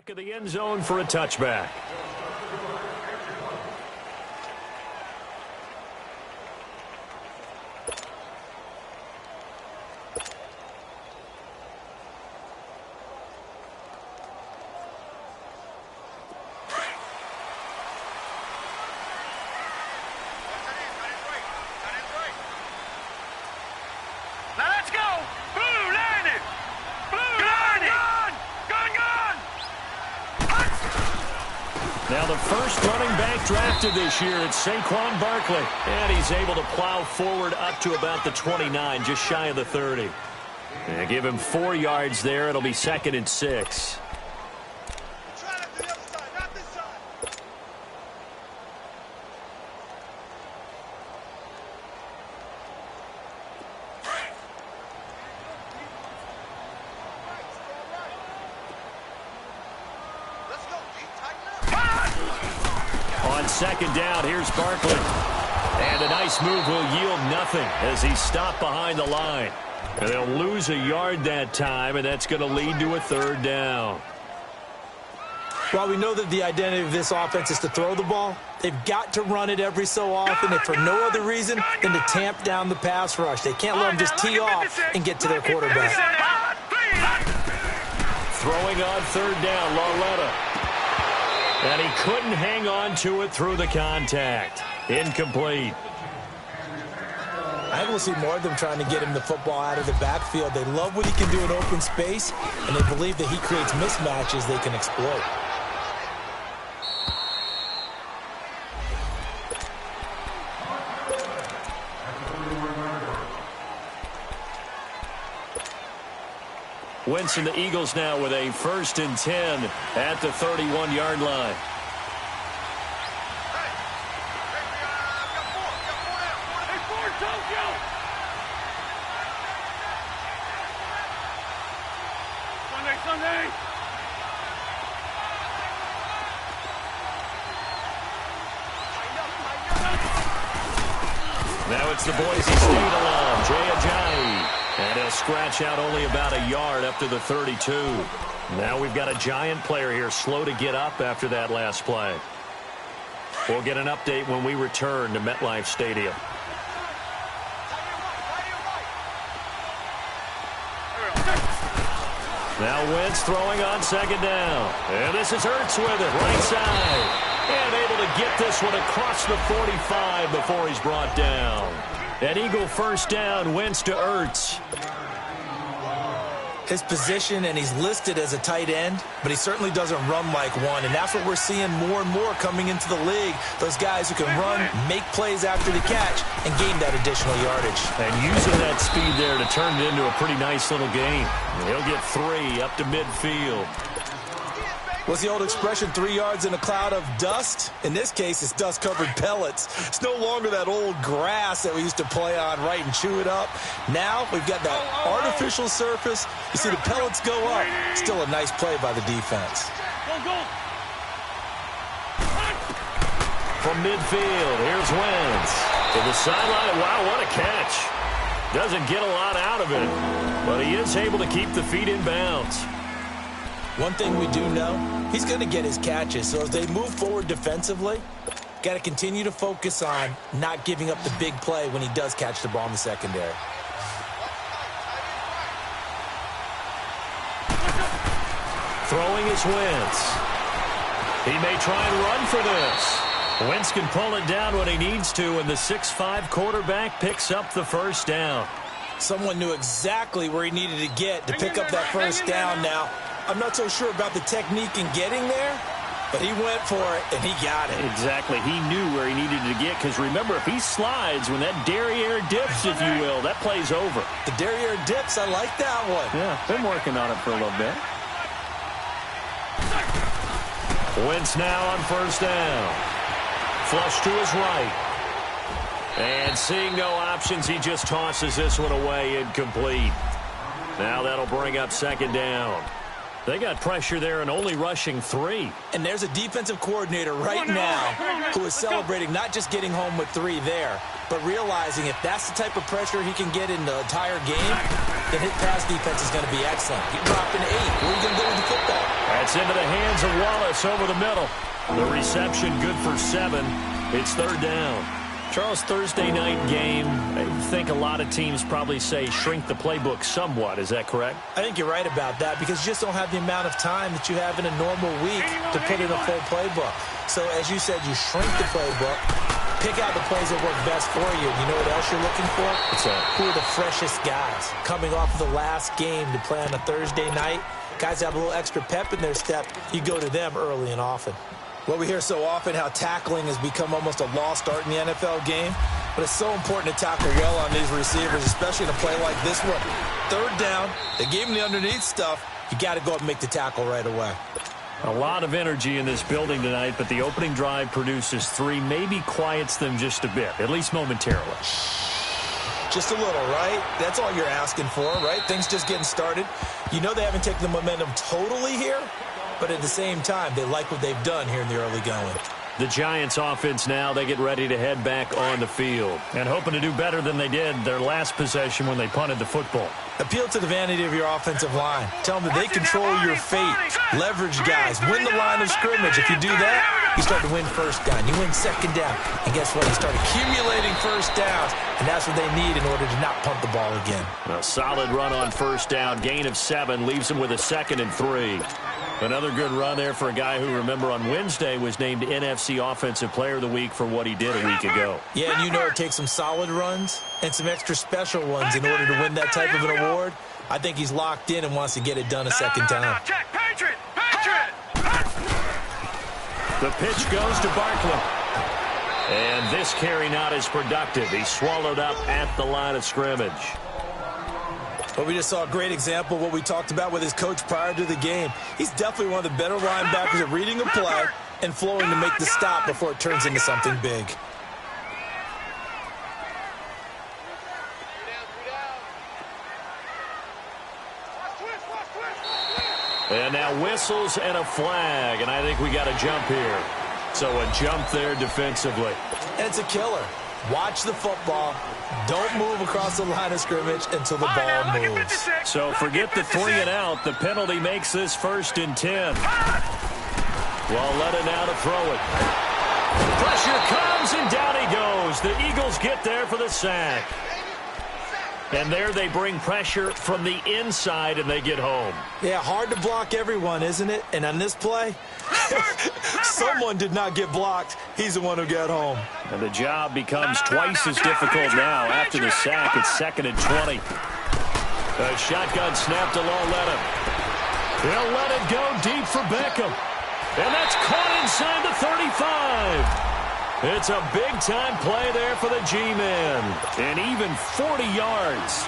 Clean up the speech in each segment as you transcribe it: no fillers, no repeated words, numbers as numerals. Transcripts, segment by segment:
Back of the end zone for a touchback. Now the first running back drafted this year, it's Saquon Barkley. And he's able to plow forward up to about the 29, just shy of the 30. And give him 4 yards there. It'll be 2nd and 6. On 2nd down, here's Barkley. And a nice move will yield nothing as he's stopped behind the line. And they'll lose a yard that time, and that's going to lead to a 3rd down. While we know that the identity of this offense is to throw the ball, they've got to run it every so often, if for no other reason than to tamp down the pass rush. They can't let them just tee off and get to their quarterback. Throwing on 3rd down, Lauletta. And he couldn't hang on to it through the contact. Incomplete. I think we'll see more of them trying to get him the football out of the backfield. They love what he can do in open space, and they believe that he creates mismatches they can exploit. Wentz and the Eagles now with a 1st and 10 at the 31-yard line. Now it's the Boise State alum, Jay Ajayi. And he'll scratch out only about a yard up to the 32. Now we've got a Giant player here slow to get up after that last play. We'll get an update when we return to MetLife Stadium. Now Wentz throwing on 2nd down. And this is Ertz with it, right side. And able to get this one across the 45 before he's brought down. An Eagle 1st down, Wentz to Ertz. His position, and he's listed as a tight end, but he certainly doesn't run like one, and that's what we're seeing more and more coming into the league. Those guys who can run, make plays after the catch, and gain that additional yardage. And using that speed there to turn it into a pretty nice little game. He'll get 3 up to midfield. What's the old expression, 3 yards in a cloud of dust? In this case, it's dust-covered pellets. It's no longer that old grass that we used to play on, right, and chew it up. Now we've got that artificial surface. You see the pellets go up. Still a nice play by the defense. From midfield, here's Wentz. To the sideline, wow, what a catch. Doesn't get a lot out of it, but he is able to keep the feet in bounds. One thing we do know, he's going to get his catches. So as they move forward defensively, got to continue to focus on not giving up the big play when he does catch the ball in the secondary. Throwing is Wentz. He may try and run for this. Wentz can pull it down when he needs to, and the 6'5" quarterback picks up the 1st down. Someone knew exactly where he needed to get to pick up that 1st down now. I'm not so sure about the technique in getting there, but he went for it, and he got it. Exactly. He knew where he needed to get, because remember, if he slides, when that derriere dips, if you will, that play's over. The derriere dips, I like that one. Yeah, been working on it for a little bit. Wentz now on 1st down. Flush to his right. And seeing no options, he just tosses this one away, incomplete. Now that'll bring up 2nd down. They got pressure there and only rushing 3. And there's a defensive coordinator right now who is celebrating not just getting home with 3 there, but realizing if that's the type of pressure he can get in the entire game, then his pass defense is going to be excellent. He dropped an 8. Where are you going to go with the football? That's into the hands of Wallace over the middle. The reception good for 7. It's 3rd down. Charles, Thursday night game, I think a lot of teams probably say shrink the playbook somewhat. Is that correct? I think you're right about that because you just don't have the amount of time that you have in a normal week to put in a full playbook. So, as you said, you shrink the playbook, pick out the plays that work best for you. You know what else you're looking for? Who are the freshest guys coming off of the last game to play on a Thursday night? Guys have a little extra pep in their step. You go to them early and often. Well, we hear so often how tackling has become almost a lost art in the NFL game, but it's so important to tackle well on these receivers, especially in a play like this one. 3rd down, they gave him the underneath stuff. You got to go up and make the tackle right away. A lot of energy in this building tonight, but the opening drive produces 3, maybe quiets them just a bit, at least momentarily. Just a little, right? That's all you're asking for, right? Things just getting started. You know they haven't taken the momentum totally here, but at the same time, they like what they've done here in the early going. The Giants offense now, they get ready to head back on the field and hoping to do better than they did their last possession when they punted the football. Appeal to the vanity of your offensive line. Tell them that they control your fate. Leverage guys. Win the line of scrimmage. If you do that, you start to win 1st down. You win 2nd down. And guess what? You start accumulating 1st downs. And that's what they need in order to not punt the ball again. A solid run on 1st down. Gain of 7 leaves them with a 2nd and 3. Another good run there for a guy who, remember, on Wednesday was named NFC Offensive Player of the Week for what he did a week ago. Yeah, and you know it takes some solid runs and some extra special ones in order to win that type of an award. I think he's locked in and wants to get it done a 2nd time. Check, Patriot! The pitch goes to Barkley. And this carry not as productive. He's swallowed up at the line of scrimmage. But we just saw a great example of what we talked about with his coach prior to the game. He's definitely one of the better linebackers at reading a play and flowing to make the stop before it turns into something big. And now whistles and a flag, and I think we got a jump here. So a jump there defensively. And it's a killer. Watch the football. Don't move across the line of scrimmage until the ball moves. So forget the 3 and out. The penalty makes this 1st and 10. Well, let it now to throw it. Pressure comes, and down he goes. The Eagles get there for the sack. And there they bring pressure from the inside, and they get home. Yeah, hard to block everyone, isn't it? And on this play, someone did not get blocked. He's the one who got home. And the job becomes twice as difficult now. After the sack, it's 2nd and 20. A shotgun snap to Lauletta. He'll let it go deep for Beckham. And that's caught inside the 35. It's a big-time play there for the G-men. And even 40 yards.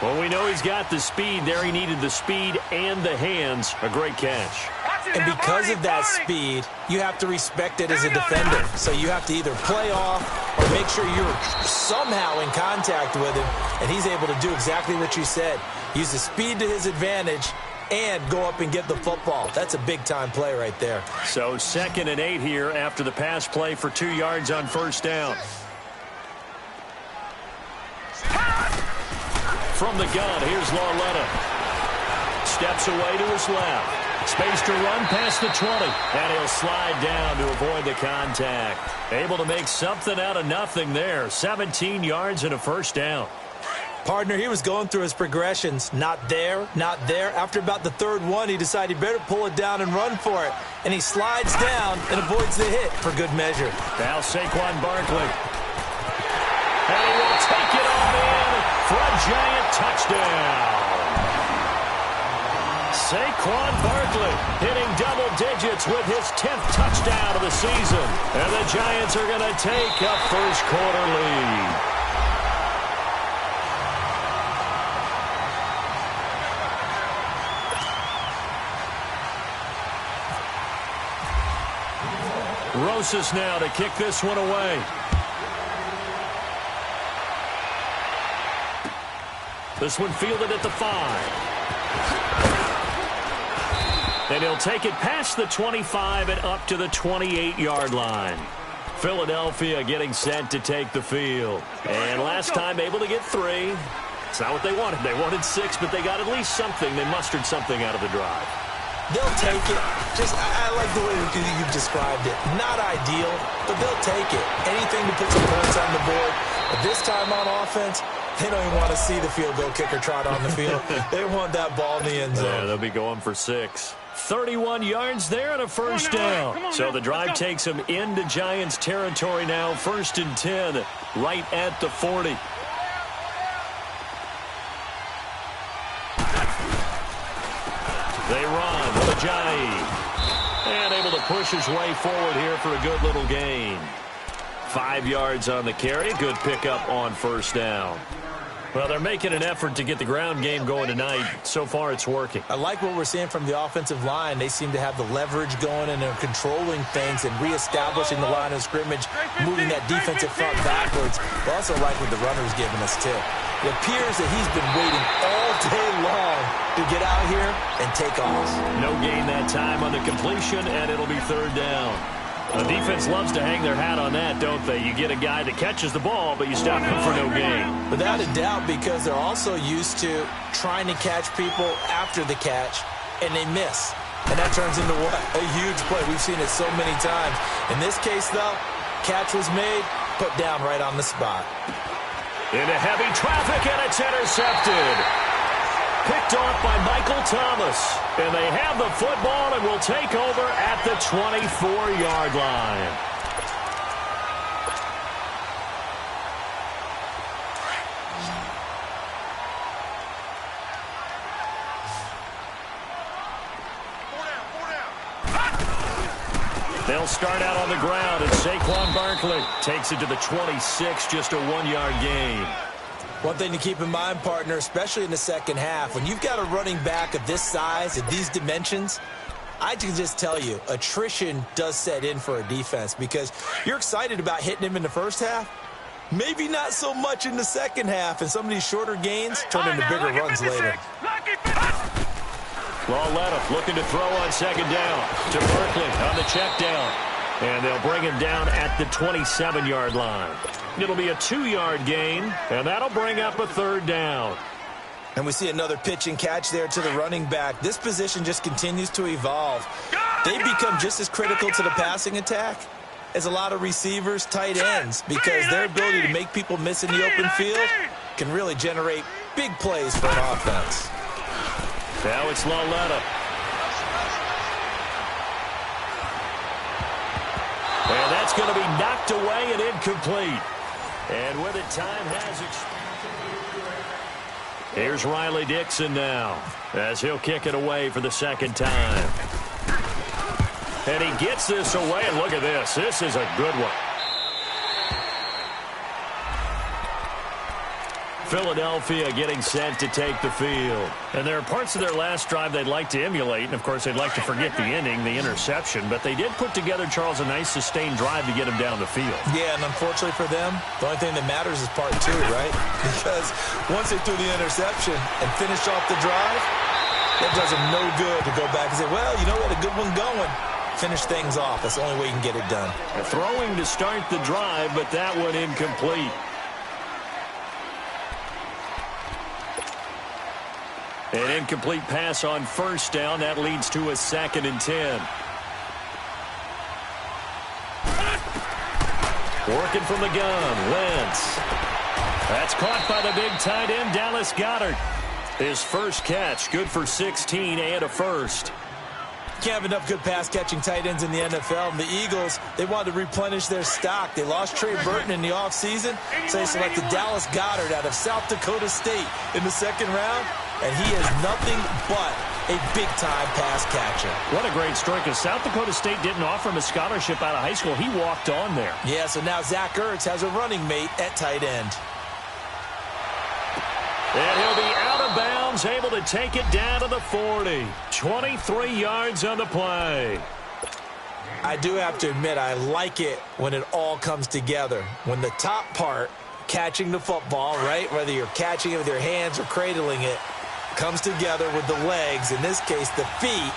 Well, we know he's got the speed there. He needed the speed and the hands. A great catch. And because of that speed, you have to respect it as a defender. So you have to either play off or make sure you're somehow in contact with him. And he's able to do exactly what you said. Use the speed to his advantage and go up and get the football. That's a big-time play right there. So 2nd and 8 here after the pass play for 2 yards on 1st down. From the gun, here's Lauletta. Steps away to his left. Space to run past the 20. And he'll slide down to avoid the contact. Able to make something out of nothing there. 17 yards and a 1st down. Partner, he was going through his progressions. Not there, not there. After about the 3rd one, he decided he better pull it down and run for it. And he slides down and avoids the hit for good measure. Now Saquon Barkley. And he will take it on in for a giant touchdown. Saquon Barkley hitting double digits with his 10th touchdown of the season. And the Giants are going to take a 1st quarter lead. Rosas now to kick this one away. This one fielded at the 5. And he'll take it past the 25 and up to the 28-yard line. Philadelphia getting set to take the field. And last time able to get 3. It's not what they wanted. They wanted 6, but they got at least something. They mustered something out of the drive. They'll take it. I like the way you've described it. Not ideal, but they'll take it. Anything to put some points on the board. But this time on offense, they don't even want to see the field goal kicker trot on the field. They want that ball in the end zone. Yeah, they'll be going for 6. 31 yards there and a first down. So the drive takes them into Giants territory now. 1st and 10, right at the 40. They run with Ajayi. And able to push his way forward here for a good little gain. 5 yards on the carry. Good pickup on first down. Well, they're making an effort to get the ground game going tonight. So far, it's working. I like what we're seeing from the offensive line. They seem to have the leverage going, and they're controlling things and reestablishing the line of scrimmage, moving that defensive front backwards. I also like what the runner's giving us, too. It appears that he's been waiting all day long to get out here and take off. No gain that time on the completion, and it'll be 3rd down. The defense loves to hang their hat on that, don't they? You get a guy that catches the ball, but you stop him for no gain. Without a doubt, because they're also used to trying to catch people after the catch, and they miss. And that turns into what? A huge play. We've seen it so many times. In this case, though, catch was made, put down right on the spot. Into heavy traffic, and it's intercepted. Picked off by Michael Thomas. And they have the football and will take over at the 24-yard line. They'll start out on the ground, and Saquon Barkley takes it to the 26, just a 1-yard gain. One thing to keep in mind, partner, especially in the second half, when you've got a running back of this size, of these dimensions, I can just tell you, attrition does set in for a defense because you're excited about hitting him in the first half. Maybe not so much in the second half, and some of these shorter gains turn into bigger runs later. Lauletta looking to throw on 2nd down to Barkley on the check down. And they'll bring him down at the 27-yard line. It'll be a 2-yard gain, and that'll bring up a 3rd down. And we see another pitch and catch there to the running back. This position just continues to evolve. They become just as critical to the passing attack as a lot of receivers, tight ends, because their ability to make people miss in the open field can really generate big plays for an offense. Now it's Lauletta. And that's going to be knocked away and incomplete. And with it, time has expired. Here's Riley Dixon now as he'll kick it away for the 2nd time. And he gets this away, and look at this. This is a good one. Philadelphia getting set to take the field. And there are parts of their last drive they'd like to emulate. And, of course, they'd like to forget the ending, the interception. But they did put together, Charles, a nice sustained drive to get him down the field. Yeah, and unfortunately for them, the only thing that matters is part 2, right? Because once they threw the interception and finished off the drive, that does them no good to go back and say, well, you know, we had a good one going. Finish things off. That's the only way you can get it done. Throwing to start the drive, but that one incomplete. An incomplete pass on 1st down. That leads to a 2nd and 10. Working from the gun, Wentz. That's caught by the big tight end, Dallas Goedert. His first catch, good for 16 and a first. Can't have enough good pass-catching tight ends in the NFL. And the Eagles, they wanted to replenish their stock. They lost Trey Burton in the offseason, so they selected Dallas Goedert out of South Dakota State in the 2nd round. And he is nothing but a big-time pass catcher. What a great story, because South Dakota State didn't offer him a scholarship out of high school. He walked on there. Yeah, so now Zach Ertz has a running mate at tight end. And he'll be out of bounds, able to take it down to the 40. 23 yards on the play. I do have to admit, I like it when it all comes together. When the top part, catching the football, right, whether you're catching it with your hands or cradling it, comes together with the legs, in this case the feet,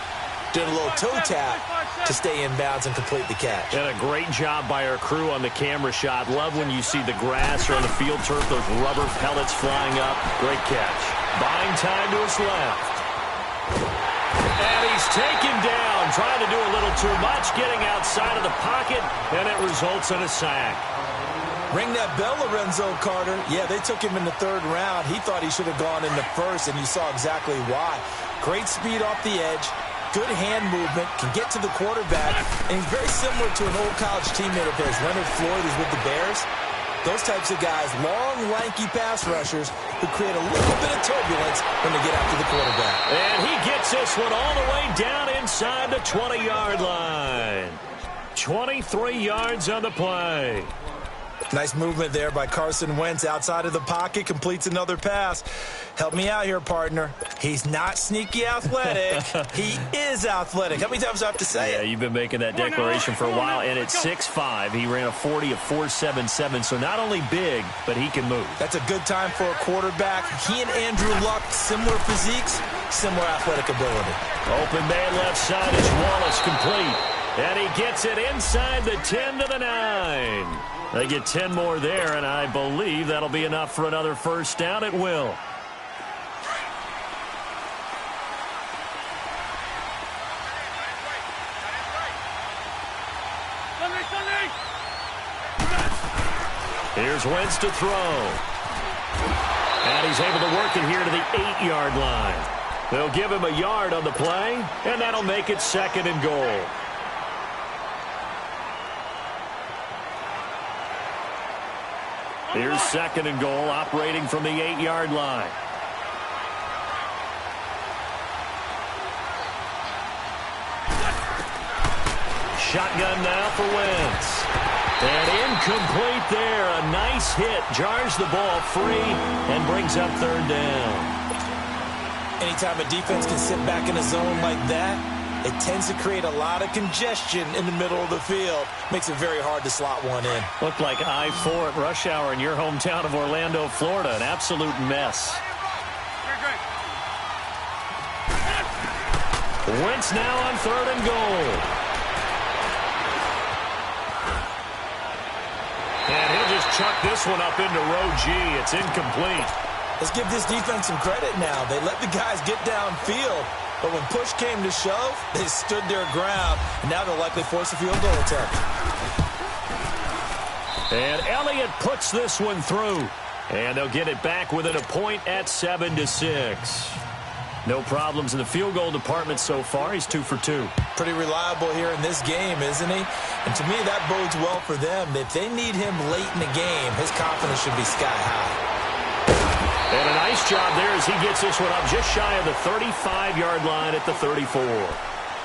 Did a little toe tap to stay in bounds and complete the catch. And a great job by our crew on the camera shot. Love when you see the grass or on the field turf, those rubber pellets flying up. Great catch. Buying time to his left. And he's taken down, trying to do a little too much, getting outside of the pocket, and it results in a sack. Ring that bell, Lorenzo Carter. Yeah, they took him in the 3rd round. He thought he should have gone in the 1st, and you saw exactly why. Great speed off the edge. Good hand movement, can get to the quarterback, and he's very similar to an old college teammate of his, Leonard Floyd, who's with the Bears. Those types of guys, long, lanky pass rushers who create a little bit of turbulence when they get after the quarterback. And he gets this one all the way down inside the 20-yard line. 23 yards on the play. Nice movement there by Carson Wentz outside of the pocket, completes another pass. Help me out here, partner. He's not sneaky athletic. He is athletic. How many times do I have to say it? Yeah, you've been making that declaration for a while, and at 6'5", he ran a 40 of 4.77, so not only big, but he can move. That's a good time for a quarterback. He and Andrew Luck, similar physiques, similar athletic ability. Open man left side is Wallace, complete. And he gets it inside the 10 to the 9. They get 10 more there, and I believe that'll be enough for another first down. It will. Here's Wentz to throw. And he's able to work it here to the 8-yard line. They'll give him a yard on the play, and that'll make it 2nd and goal. Here's 2nd and goal, operating from the 8-yard line. Shotgun now for Wentz. And incomplete there. A nice hit. Jars the ball free and brings up 3rd down. Anytime a defense can sit back in a zone like that, it tends to create a lot of congestion in the middle of the field. Makes it very hard to slot one in. Looked like I-4 at rush hour in your hometown of Orlando, Florida. An absolute mess. Wentz now on 3rd and goal. And he'll just chuck this one up into row G. It's incomplete. Let's give this defense some credit now. They let the guys get downfield. But when push came to shove, they stood their ground, and now they'll likely force a field goal attempt. And Elliott puts this one through. And they'll get it back within a point at 7-6. No problems in the field goal department so far. He's 2 for 2. Pretty reliable here in this game, isn't he? And to me, that bodes well for them. If they need him late in the game, his confidence should be sky high. And a nice job there as he gets this one up just shy of the 35-yard line at the 34.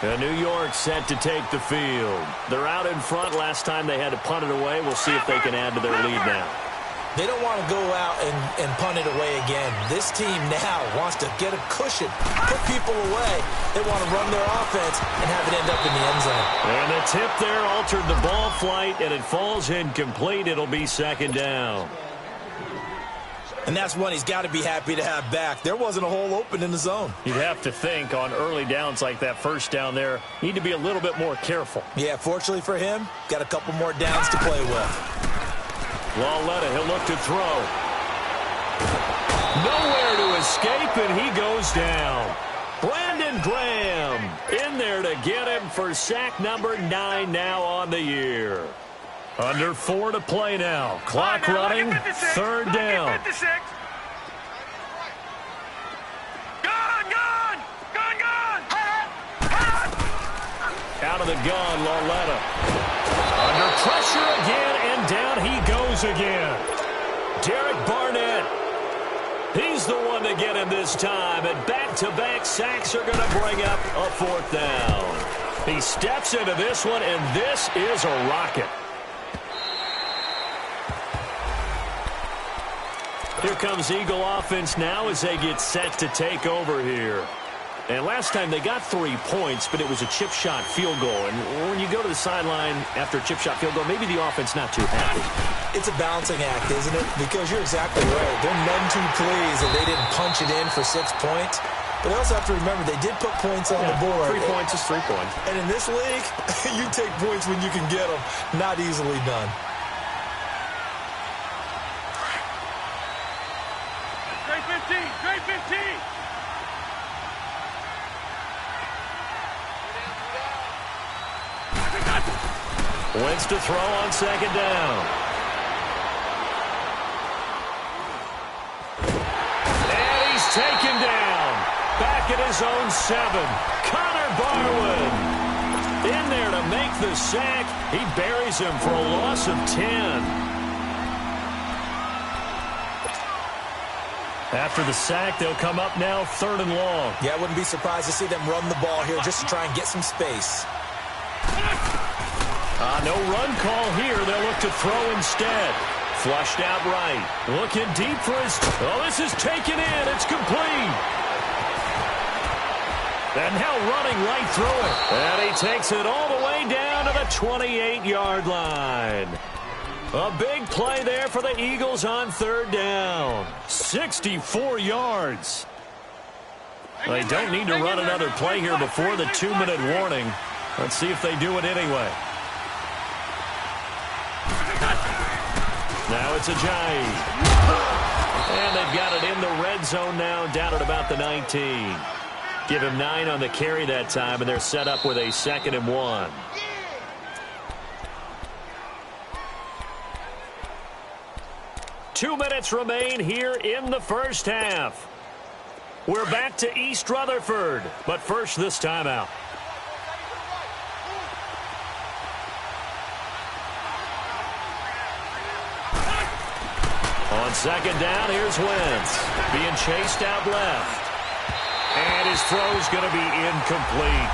And New York set to take the field. They're out in front. Last time they had to punt it away. We'll see if they can add to their lead now. They don't want to go out and punt it away again. This team now wants to get a cushion, put people away. They want to run their offense and have it end up in the end zone. And the tip there altered the ball flight, and it falls incomplete. It'll be 2nd down. And that's one he's got to be happy to have back. There wasn't a hole open in the zone. You'd have to think on early downs like that first down there, need to be a little bit more careful. Yeah, fortunately for him, got a couple more downs to play with. Lauletta, he'll look to throw. Nowhere to escape, and he goes down. Brandon Graham in there to get him for sack number 9 now on the year. Under 4 to play now. Clock running, 3rd down. Out of the gun, Lauletta. Under pressure again, and down he goes again. Derek Barnett. He's the one to get him this time, and back-to-back sacks are going to bring up a 4th down. He steps into this one, and this is a rocket. Here comes Eagle offense now as they get set to take over here. And last time they got 3 points, but it was a chip shot field goal. And when you go to the sideline after a chip shot field goal, maybe the offense not too happy. It's a balancing act, isn't it? Because you're exactly right. They're none too pleased that they didn't punch it in for 6 points. But they also have to remember they did put points on the board. 3 points is 3 points. And in this league, you take points when you can get them. Not easily done. Straight 15, straight 15. Wentz to throw on second down. And he's taken down. Back at his own 7. Connor Barwin in there to make the sack. He buries him for a loss of 10. After the sack, they'll come up now 3rd and long. Yeah, I wouldn't be surprised to see them run the ball here just to try and get some space. No run call here. They'll look to throw instead. Flushed out right. Looking deep for his... Oh, this is taken in. It's complete. And now running right through it. And he takes it all the way down to the 28-yard line. A big play there for the Eagles on 3rd down. 64 yards. They don't need to run another play here before the 2-minute warning. Let's see if they do it anyway. Now it's Ajayi. And they've got it in the red zone now, down at about the 19. Give him 9 on the carry that time, and they're set up with a 2nd and 1. Two minutes remain here in the first half. We're back to East Rutherford, but first this timeout. On second down, here's Wentz. Being chased out left. And his throw's going to be incomplete.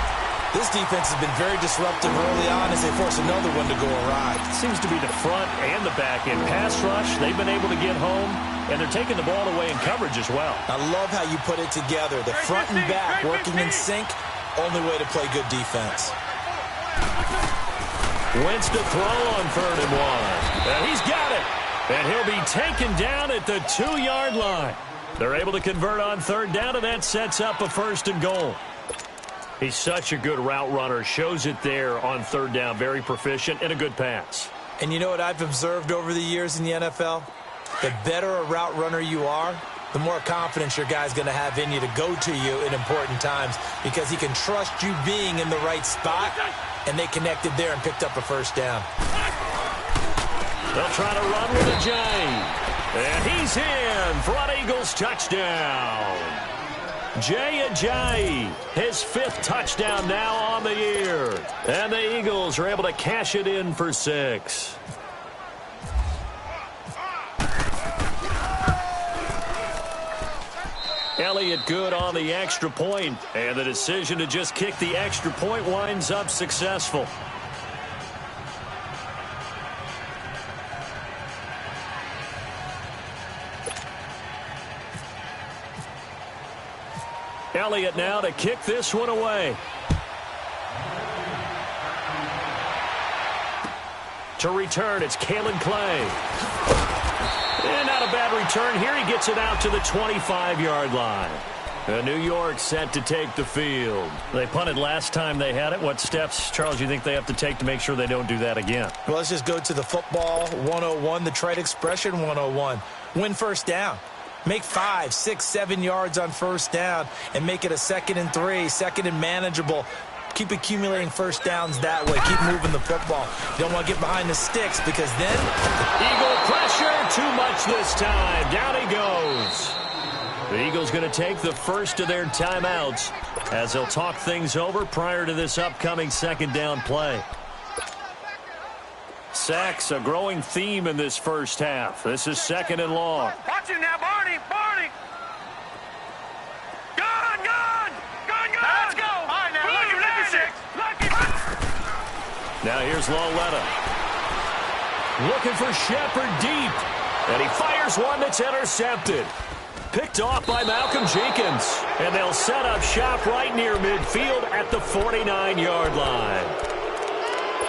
This defense has been very disruptive early on as they force another one to go awry. Seems to be the front and the back end. Pass rush, they've been able to get home, and they're taking the ball away in coverage as well. I love how you put it together. The front and back working in sync, only way to play good defense. Wentz to throw on 3rd and 1. And he's got it. And he'll be taken down at the 2-yard line. They're able to convert on 3rd down, and that sets up a 1st and goal. He's such a good route runner. Shows it there on 3rd down. Very proficient and a good pass. And you know what I've observed over the years in the NFL? The better a route runner you are, the more confidence your guy's going to have in you to go to you in important times because he can trust you being in the right spot, and they connected there and picked up a 1st down. They'll try to run with Ajayi. And he's in for an Eagles touchdown. Jay Ajayi, his 5th touchdown now on the year. And the Eagles are able to cash it in for 6. Elliott good on the extra point, and the decision to just kick the extra point winds up successful. Elliott now to kick this one away. To return, it's Kalen Clay. And not a bad return here. He gets it out to the 25-yard line. New York set to take the field. They punted last time they had it. What steps, Charles, do you think they have to take to make sure they don't do that again? Well, let's just go to the football 101, the trade expression 101. Win 1st down. Make 5, 6, 7 yards on 1st down and make it a 2nd and 3, 2nd and manageable. Keep accumulating 1st downs that way. Keep moving the football. You don't want to get behind the sticks because then... Eagle pressure, too much this time. Down he goes. The Eagles going to take the first of their timeouts as they'll talk things over prior to this upcoming 2nd down play. Sacks, a growing theme in this first half. This is 2nd and long. Watch it now, Barney, Barney. Gun. Let's go. All right, now, lucky. Now here's Loletta. Looking for Shepard deep. And he fires one that's intercepted. Picked off by Malcolm Jenkins. And they'll set up shop right near midfield at the 49-yard line.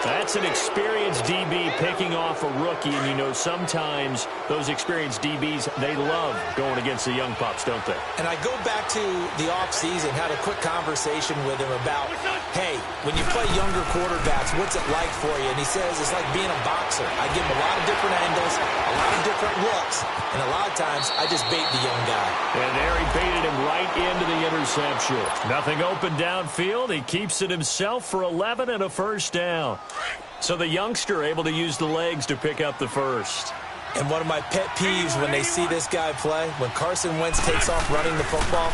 That's an experienced DB picking off a rookie, and you know sometimes those experienced DBs, they love going against the young pups, don't they? And I go back to the offseason, had a quick conversation with him about, hey, when you play younger quarterbacks, what's it like for you? And he says it's like being a boxer. I give him a lot of different angles, a lot of different looks, and a lot of times I just bait the young guy. And there he baited him right into the interception. Nothing open downfield. He keeps it himself for 11 and a first down. So the youngster able to use the legs to pick up the first. And one of my pet peeves when they see this guy play, when Carson Wentz takes off running the football,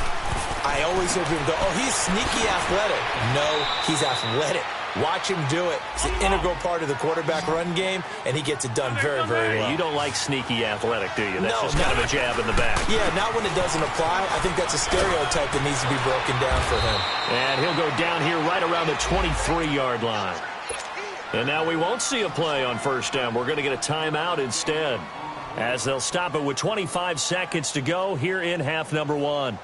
I always hear people go, oh, he's sneaky athletic. No, he's athletic. Watch him do it. It's an integral part of the quarterback run game, and he gets it done very, very well. You don't like sneaky athletic, do you? That's no, just kind of a jab in the back. Yeah, not when it doesn't apply. I think that's a stereotype that needs to be broken down for him. And he'll go down here right around the 23-yard line. And now we won't see a play on first down. We're going to get a timeout instead, as they'll stop it with 25 seconds to go here in half number one.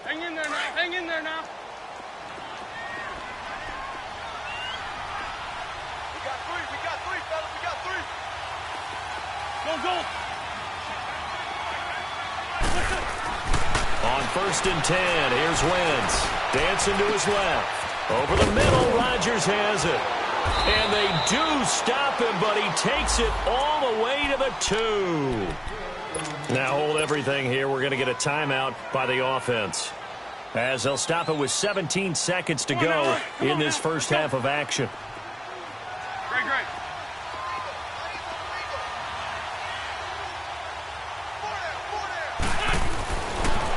Hang in there now. Hang in there now. We got three, fellas. We got three. Go. On 1st and 10, here's Wentz. Dancing to his left. Over the middle, Rodgers has it. And they do stop him, but he takes it all the way to the 2. Now hold everything here. We're going to get a timeout by the offense, as they'll stop it with 17 seconds to go in this first half of action. Great.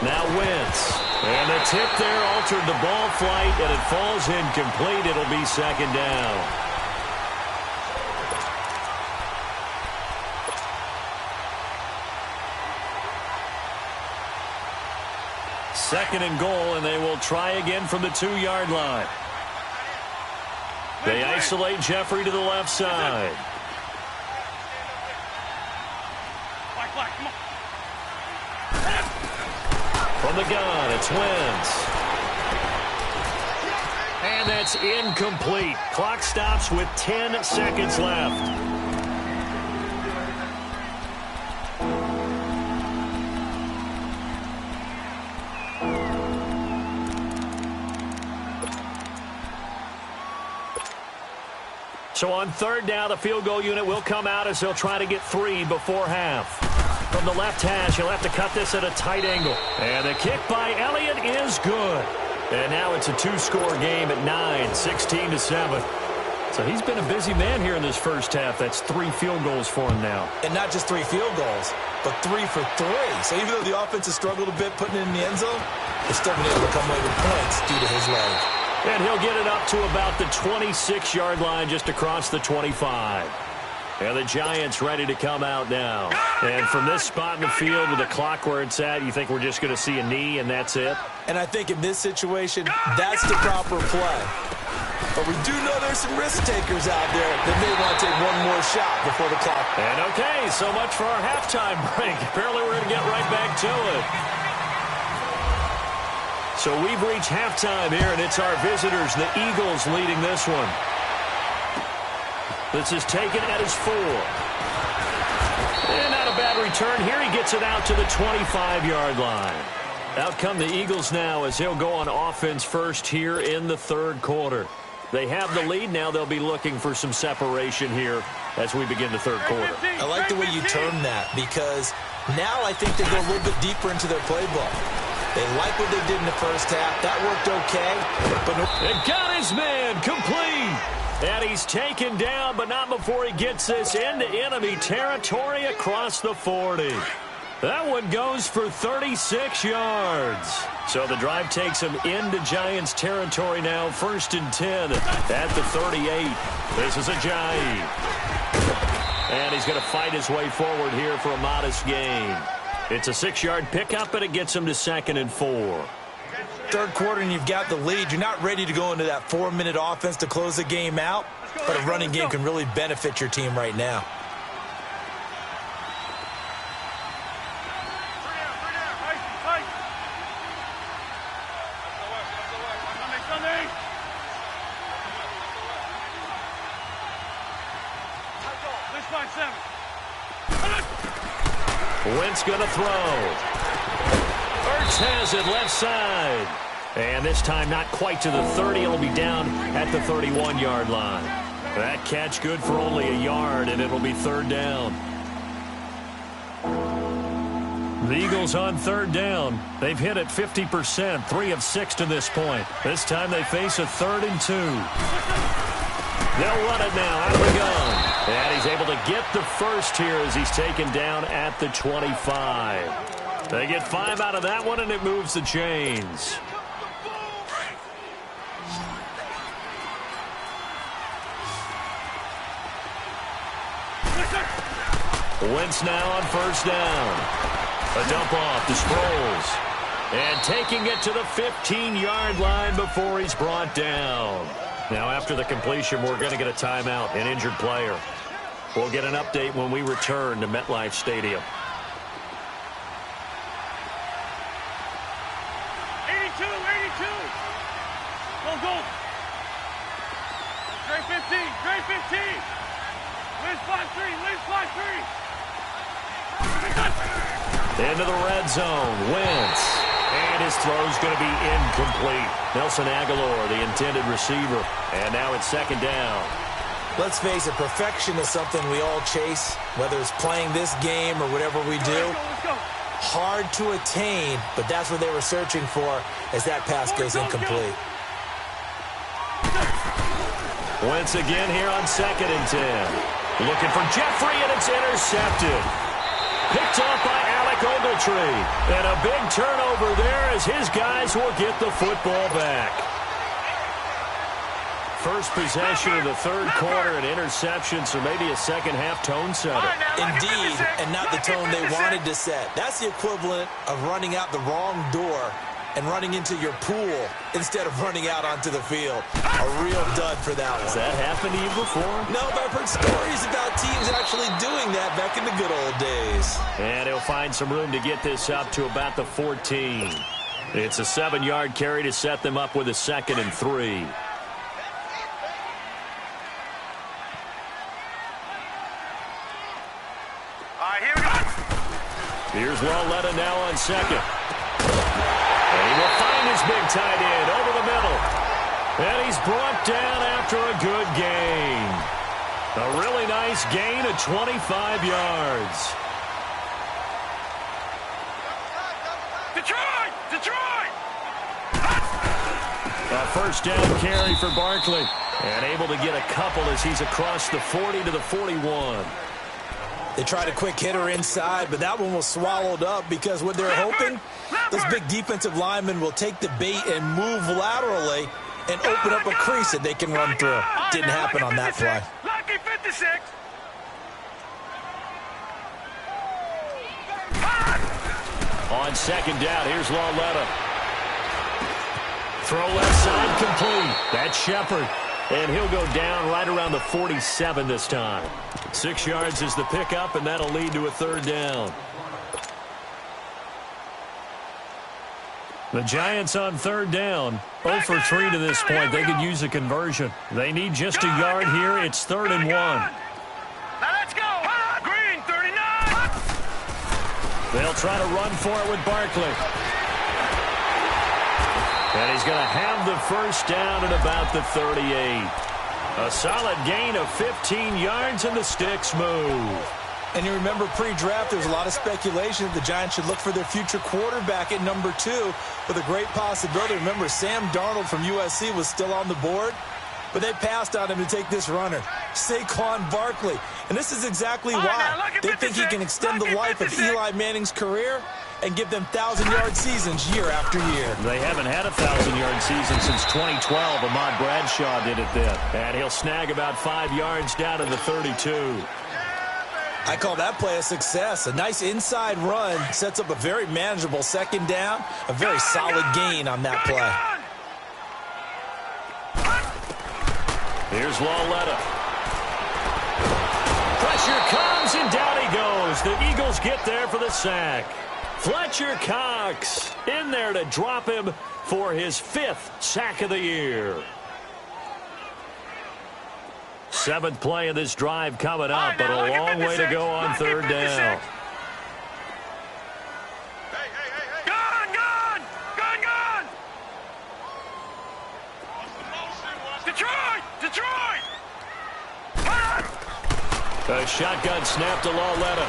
Now Wentz. And the tip there altered the ball flight, and it falls incomplete. It'll be second down. Second and goal, and they will try again from the 2-yard line. They isolate Jeffrey to the left side. Come on. From the gun, it's Wentz. And that's incomplete. Clock stops with 10 seconds left. So on third down, the field goal unit will come out as they'll try to get 3 before half. From the left hash, he'll have to cut this at a tight angle. And the kick by Elliott is good. And now it's a 2-score game at 9, 16-7. So he's been a busy man here in this first half. That's 3 field goals for him now. And not just 3 field goals, but 3 for 3. So even though the offense has struggled a bit putting it in the end zone, they're still been able to come away with points due to his leg. And he'll get it up to about the 26-yard line just across the 25. And the Giants ready to come out now. And from this spot in the field with the clock where it's at, you think we're just going to see a knee and that's it? And I think in this situation, that's the proper play. But we do know there's some risk takers out there that may want to take one more shot before the clock. And okay, so much for our halftime break. Apparently we're going to get right back to it. So we've reached halftime here, and it's our visitors, the Eagles, leading this one. This is taken at his 4. And not a bad return here. He gets it out to the 25-yard line. Out come the Eagles now as they'll go on offense first here in the third quarter. They have the lead. Now they'll be looking for some separation here as we begin the third quarter. I like the way you term that, because now I think they go a little bit deeper into their playbook. They like what they did in the first half. That worked okay. But and got his man complete. And he's taken down, but not before he gets this into enemy territory across the 40. That one goes for 36 yards. So the drive takes him into Giants territory now. 1st and 10 at the 38. This is Ajayi. And he's going to fight his way forward here for a modest gain. It's a 6-yard pickup, and it gets him to 2nd and 4. Third quarter and you've got the lead. You're not ready to go into that 4-minute offense to close the game out, but a running game can really benefit your team right now. Wentz going to throw. Ertz has it left side. And this time not quite to the 30. It'll be down at the 31-yard line. That catch good for only a yard, and it'll be third down. The Eagles on third down. They've hit it 50%, 3 of 6 to this point. This time they face a 3rd and 2. They'll run it now out of the gun. And he's able to get the first here as he's taken down at the 25. They get 5 out of that one, and it moves the chains. Wentz now on first down. A dump off to Sproles. And taking it to the 15-yard line before he's brought down. Now after the completion, we're going to get a timeout, an injured player. We'll get an update when we return to MetLife Stadium. 82. Go. Great 15. Wins 5-3. Into the red zone. Wentz. And his throw's going to be incomplete. Nelson Aguilar, the intended receiver. And now it's second down. Let's face it, perfection is something we all chase, whether it's playing this game or whatever we do. Let's go. Hard to attain, but that's what they were searching for as that pass goes incomplete. Wentz again here on 2nd and 10. Looking for Jeffrey, and it's intercepted. Picked off by Alec Ogletree. And a big turnover there as his guys will get the football back. First possession of the third quarter, and interception, so maybe a second-half tone setter. Indeed, and not the tone they wanted to set. That's the equivalent of running out the wrong door and running into your pool instead of running out onto the field. A real dud for that one. Has that happened to you before? No, but I've heard stories about teams actually doing that back in the good old days. And he'll find some room to get this up to about the 14. It's a 7-yard carry to set them up with a 2nd and 3. Here we go. Here's Lauletta now on 2nd. And he will find his big tight end over the middle. And he's brought down after a good gain. A really nice gain of 25 yards. Detroit! A first down carry for Barkley. And able to get a couple as he's across the 40 to the 41. They tried a quick hitter inside, but that one was swallowed up because what they're hoping, those big defensive linemen will take the bait and move laterally and open up a crease that they can run through. Didn't happen on that play. Lucky 56. On 2nd down, here's Lauletta. Throw left side complete. That's Shepard. And he'll go down right around the 47 this time. 6 yards is the pickup, and that'll lead to a 3rd down. The Giants on 3rd down. 0 for 3 to this point. They could use a conversion. They need just a yard here. It's 3rd and 1. Now let's go. Green 39. They'll try to run for it with Barkley. And he's going to have the first down at about the 38. A solid gain of 15 yards, and the sticks move. And you remember pre-draft, there's a lot of speculation that the Giants should look for their future quarterback at number 2 with a great possibility. Remember, Sam Darnold from USC was still on the board, but they passed on him to take this runner, Saquon Barkley. And this is exactly why. They think he can extend the life of Eli Manning's career and give them 1,000-yard seasons year after year. They haven't had a 1,000-yard season since 2012. Ahmad Bradshaw did it then. And he'll snag about 5 yards down to the 32. I call that play a success. A nice inside run sets up a very manageable 2nd down. A very solid gain on that play. Here's Lauletta. Pressure comes, and down he goes. The Eagles get there for the sack. Fletcher Cox in there to drop him for his 5th sack of the year. 7th play of this drive coming up, but a long way to go on 3rd down. The shotgun snap to Lauletta.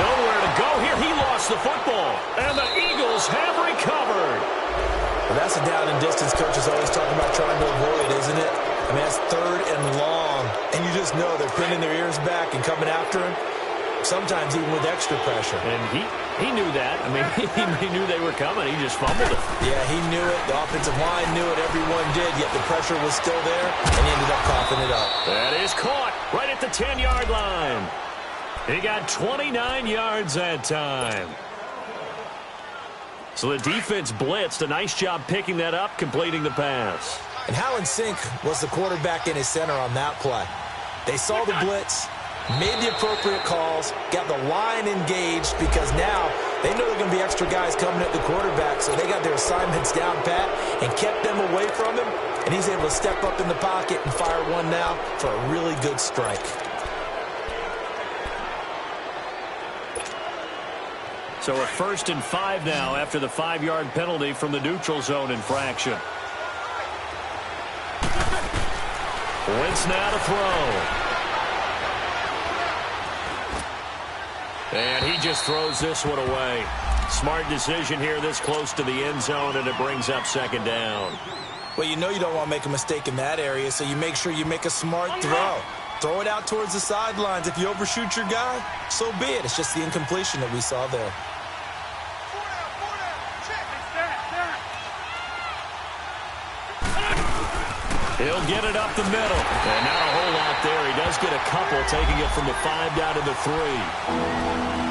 Nowhere to go here. He lost the football. And the Eagles have recovered. Well, that's a down and distance coach is always talking about trying to avoid, isn't it? I mean, that's 3rd and long. And you just know they're pinning their ears back and coming after him. Sometimes even with extra pressure. And he knew that. I mean, he knew they were coming. He just fumbled it. Yeah, he knew it. The offensive line knew it. Everyone did. Yet the pressure was still there, and he ended up coughing it up. That is caught right at the 10-yard line. He got 29 yards that time. So the defense blitzed. A nice job picking that up, completing the pass. And how in sync was the quarterback and his center on that play? They saw the blitz, made the appropriate calls, got the line engaged because now they know there are going to be extra guys coming at the quarterback, so they got their assignments down pat and kept them away from him, and he's able to step up in the pocket and fire one now for a really good strike. So a 1st and 5 now after the 5-yard penalty from the neutral zone infraction. Wentz now to throw. And he just throws this one away. Smart decision here this close to the end zone, and it brings up 2nd down. Well, you know you don't want to make a mistake in that area, so you make sure you make a smart throw. Throw it out towards the sidelines. If you overshoot your guy, so be it. It's just the incompletion that we saw there. He'll get it up the middle. And not a whole lot there. He does get a couple, taking it from the 5 down to the 3.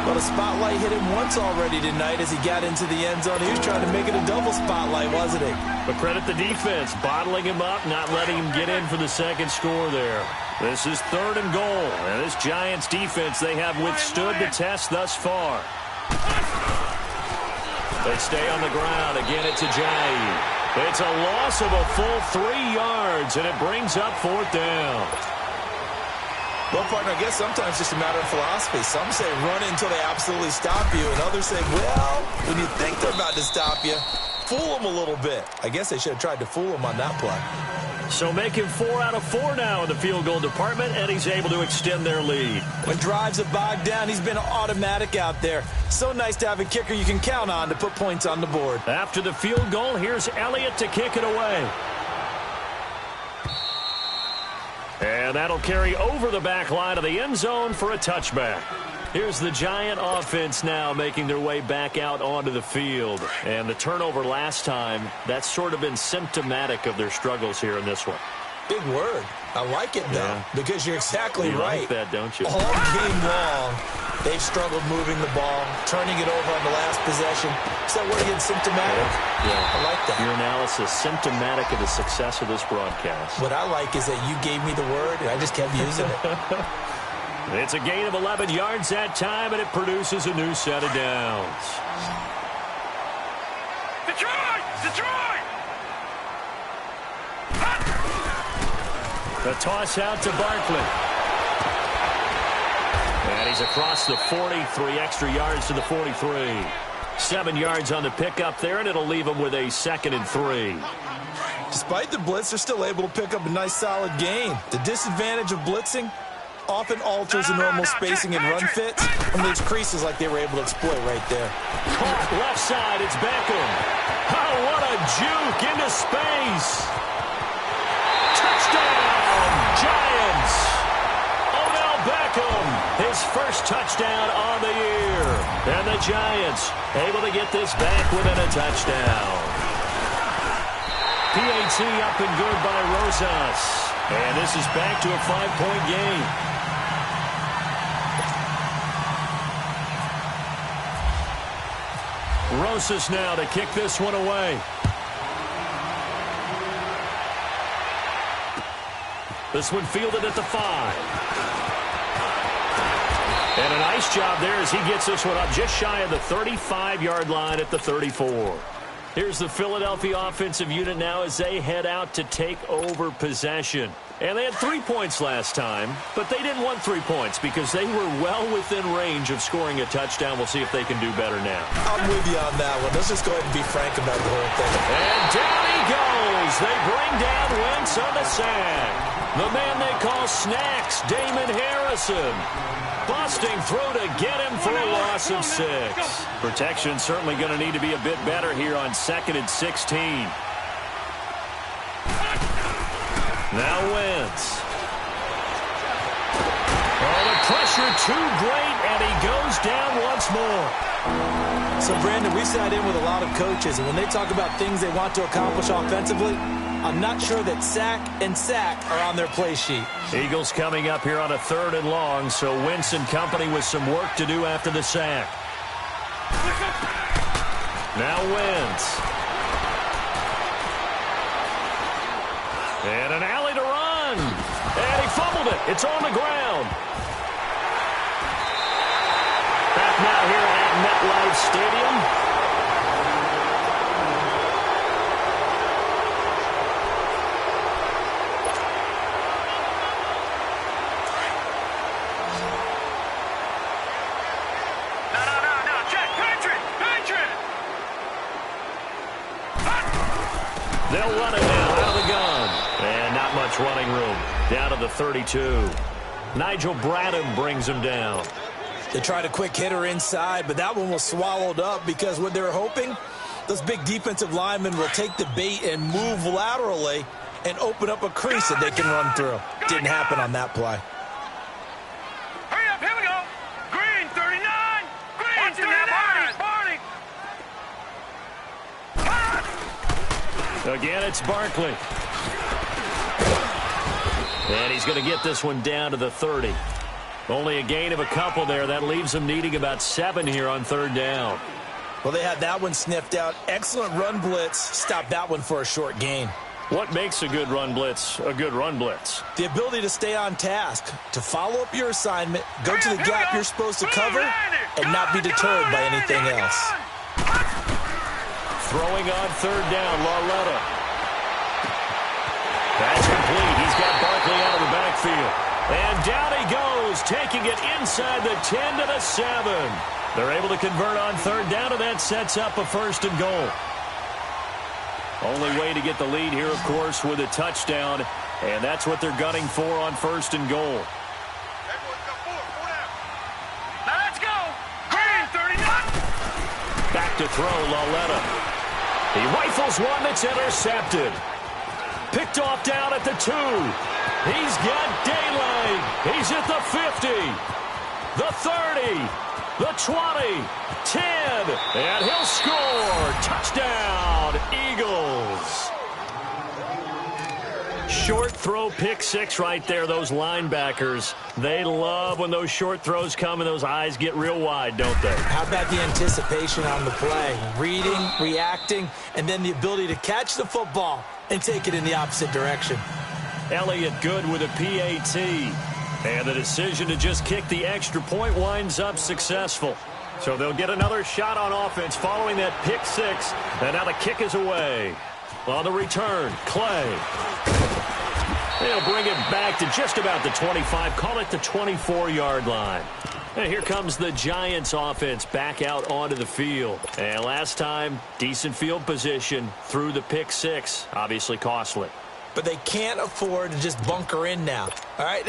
Well, the spotlight hit him once already tonight as he got into the end zone. He was trying to make it a double spotlight, wasn't he? But credit the defense, bottling him up, not letting him get in for the 2nd score there. This is 3rd and goal. And this Giants defense, they have withstood the test thus far. They stay on the ground. Again, it's Ajayi. It's a loss of a full 3 yards, and it brings up 4th down. Well, partner, I guess sometimes it's just a matter of philosophy. Some say run it until they absolutely stop you, and others say, well, when you think they're about to stop you, fool them a little bit. I guess they should have tried to fool them on that play. So making 4 out of 4 now in the field goal department, and he's able to extend their lead. When drives are bogged down, he's been automatic out there. So nice to have a kicker you can count on to put points on the board. After the field goal, here's Elliott to kick it away. And that'll carry over the back line of the end zone for a touchback. Here's the Giant offense now making their way back out onto the field. And the turnover last time, that's sort of been symptomatic of their struggles here in this one. Big word. I like it, though, because you're exactly right. You like that, don't you? All game long, they've struggled moving the ball, turning it over on the last possession. Is that word again, symptomatic? Yeah. I like that. Your analysis, symptomatic of the success of this broadcast. What I like is that you gave me the word, and I just kept using it. It's a gain of 11 yards that time, and it produces a new set of downs. Detroit! Detroit! The toss out to Barkley. And he's across the 40, 3 extra yards to the 43. 7 yards on the pickup there, and it'll leave him with a 2nd and 3. Despite the blitz, they're still able to pick up a nice, solid gain. The disadvantage of blitzing often alters the normal spacing and run fits and leaves creases like they were able to exploit right there. Caught left side, it's Beckham. Oh, what a juke into space. Touchdown, Giants. Odell Beckham, his first touchdown on the year. And the Giants able to get this back within a touchdown. PAT up and good by Rosas. And this is back to a 5-point game. Rosas now to kick this one away. This one fielded at the 5. And a nice job there as he gets this one up just shy of the 35-yard line at the 34. Here's the Philadelphia offensive unit now as they head out to take over possession. And they had 3 points last time, but they didn't want 3 points because they were well within range of scoring a touchdown. We'll see if they can do better now. I'm with you on that one. Let's just go ahead and be frank about the whole thing. And down he goes. They bring down Wentz on the sack. The man they call Snacks, Damon Harrison. Busting through to get him for a loss of 6. Protection certainly going to need to be a bit better here on 2nd and 16. Now Wentz. Oh, the pressure too great, and he goes down once more. So, Brandon, we sat in with a lot of coaches, and when they talk about things they want to accomplish offensively, I'm not sure that sack and sack are on their play sheet. Eagles coming up here on a 3rd and long, so Wentz and company with some work to do after the sack. Now Wentz. And an alley to run. And he fumbled it. It's on the ground. Back now here at MetLife Stadium. No, check, Patriot. They'll run it now out of the gun. And not much running room. Down to the 32. Nigel Bradham brings him down. They tried a quick hitter inside, but that one was swallowed up because what they were hoping, those big defensive linemen will take the bait and move laterally and open up a crease that they can run through. Didn't happen on that play. Hurry up, here we go. Green, 39. Green, 39. Again, it's Barkley. And he's going to get this one down to the 30. Only a gain of a couple there. That leaves them needing about 7 here on 3rd down. Well, they had that one sniffed out. Excellent run blitz. Stopped that one for a short gain. What makes a good run blitz a good run blitz? The ability to stay on task, to follow up your assignment, go to the gap you're supposed to cover, and not be deterred by anything else. Throwing on 3rd down, Lauletta. That's complete. He's got Barkley out of the backfield. And down he goes, taking it inside the 10 to the 7. They're able to convert on 3rd down, and that sets up a 1st and goal. Only way to get the lead here, of course, with a touchdown, and that's what they're gunning for on 1st and goal. Now let's go. Green, 39. Back to throw, Lauletta. He rifles one that's intercepted. Picked off down at the 2. He's got daylight. He's at the 50, the 30, the 20, 10, and he'll score. Touchdown, Eagles. Short throw, pick 6 right there. Those linebackers, they love when those short throws come and those eyes get real wide, don't they? How about the anticipation on the play? Reading, reacting, and then the ability to catch the football and take it in the opposite direction. Elliott good with a PAT. And the decision to just kick the extra point winds up successful. So they'll get another shot on offense following that pick 6. And now the kick is away. On the return, Clay. They'll bring it back to just about the 25. Call it the 24-yard line. And here comes the Giants offense back out onto the field. And last time, decent field position through the pick 6. Obviously costly. But they can't afford to just bunker in now. All right,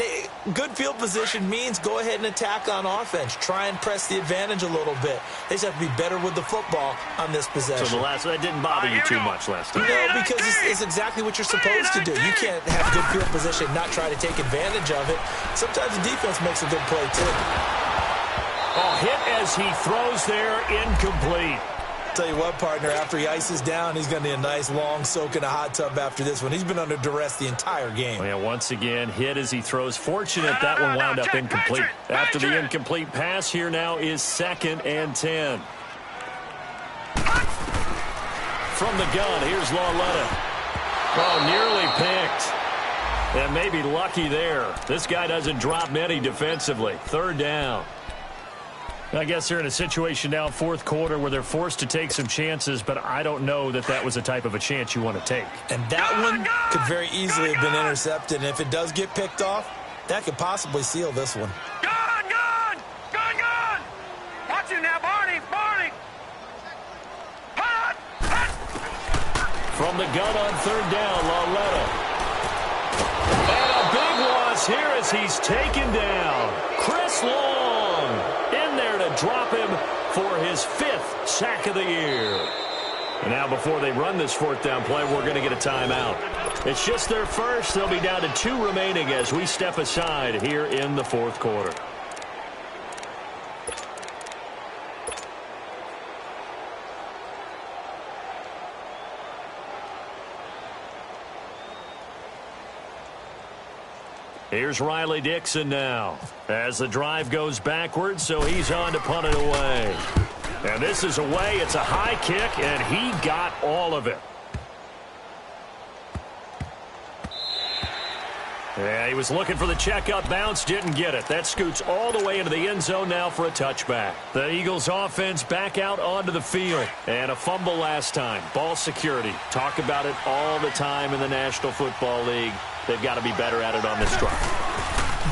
good field position means go ahead and attack on offense. Try and press the advantage a little bit. They just have to be better with the football on this possession. So that didn't bother you too much last time? No, because it's exactly what you're supposed to do. You can't have good field position, not try to take advantage of it. Sometimes the defense makes a good play, too. Oh, hit as he throws there, incomplete. Tell you what, partner, after he ices down, he's going to need a nice long soak in a hot tub after this one. He's been under duress the entire game. Well, yeah, once again, hit as he throws. Fortunate that one wound up incomplete. After the incomplete pass, here now is 2nd and 10. From the gun, here's Lauletta. Oh, nearly picked. And maybe lucky there. This guy doesn't drop many defensively. 3rd down. I guess they're in a situation now, 4th quarter, where they're forced to take some chances, but I don't know that that was the type of a chance you want to take. And that one could very easily have been intercepted, and if it does get picked off, that could possibly seal this one. Gone! Watch him now, Barney! From the gun on 3rd down, Lauletta. And a big is here as he's taken down. Chris Long in there to drop him for his 5th sack of the year. And now before they run this 4th down play, we're going to get a timeout. It's just their first. They'll be down to 2 remaining as we step aside here in the 4th quarter. Here's Riley Dixon now as the drive goes backwards, so he's on to punt it away. And this is away. It's a high kick, and he got all of it. Yeah, he was looking for the checkup bounce, didn't get it. That scoots all the way into the end zone now for a touchback. The Eagles offense back out onto the field. And a fumble last time. Ball security. Talk about it all the time in the National Football League. They've got to be better at it on this drive.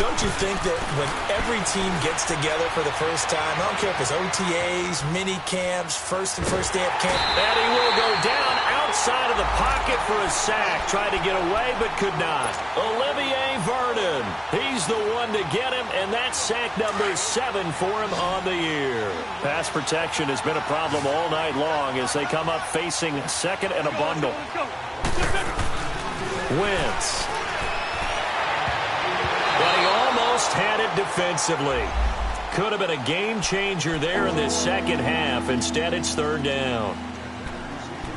Don't you think that when every team gets together for the first time, I don't care if it's OTAs, mini camps, first day of camp. And he will go down outside of the pocket for a sack. Tried to get away but could not. Olivier Vernon. He's the one to get him, and that's sack number 7 for him on the year. Pass protection has been a problem all night long as they come up facing second and a bundle. Wentz. But he almost had it defensively. Could have been a game changer there in this second half. Instead, it's 3rd down.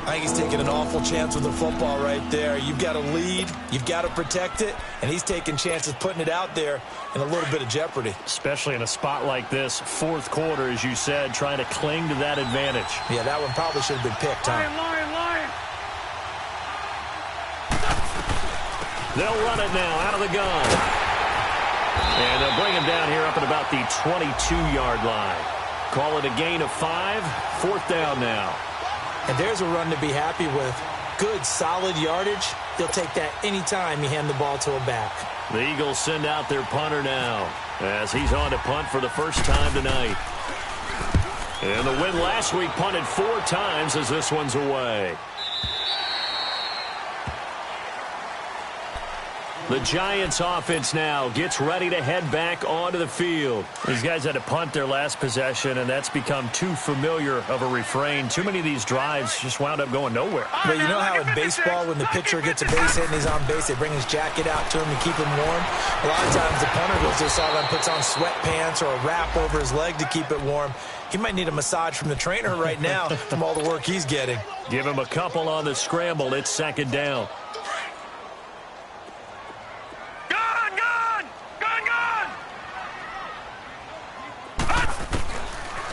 I think he's taking an awful chance with the football right there. You've got to lead, you've got to protect it, and he's taking chances putting it out there in a little bit of jeopardy. Especially in a spot like this, 4th quarter, as you said, trying to cling to that advantage. Yeah, that one probably should have been picked, huh? Lion. They'll run it now out of the gun. And they'll bring him down here up at about the 22-yard line. Call it a gain of 5. 4th down now. And there's a run to be happy with. Good, solid yardage. They'll take that anytime you hand the ball to a back. The Eagles send out their punter now as he's on to punt for the first time tonight. And the win last week punted 4 times as this one's away. The Giants offense now gets ready to head back onto the field. These guys had to punt their last possession, and that's become too familiar of a refrain. Too many of these drives just wound up going nowhere. Well, you know how in baseball when the pitcher gets a base hit and he's on base, they bring his jacket out to him to keep him warm? A lot of times the punter goes to the sideline, puts on sweatpants or a wrap over his leg to keep it warm. He might need a massage from the trainer right now from all the work he's getting. Give him a couple on the scramble. It's 2nd down.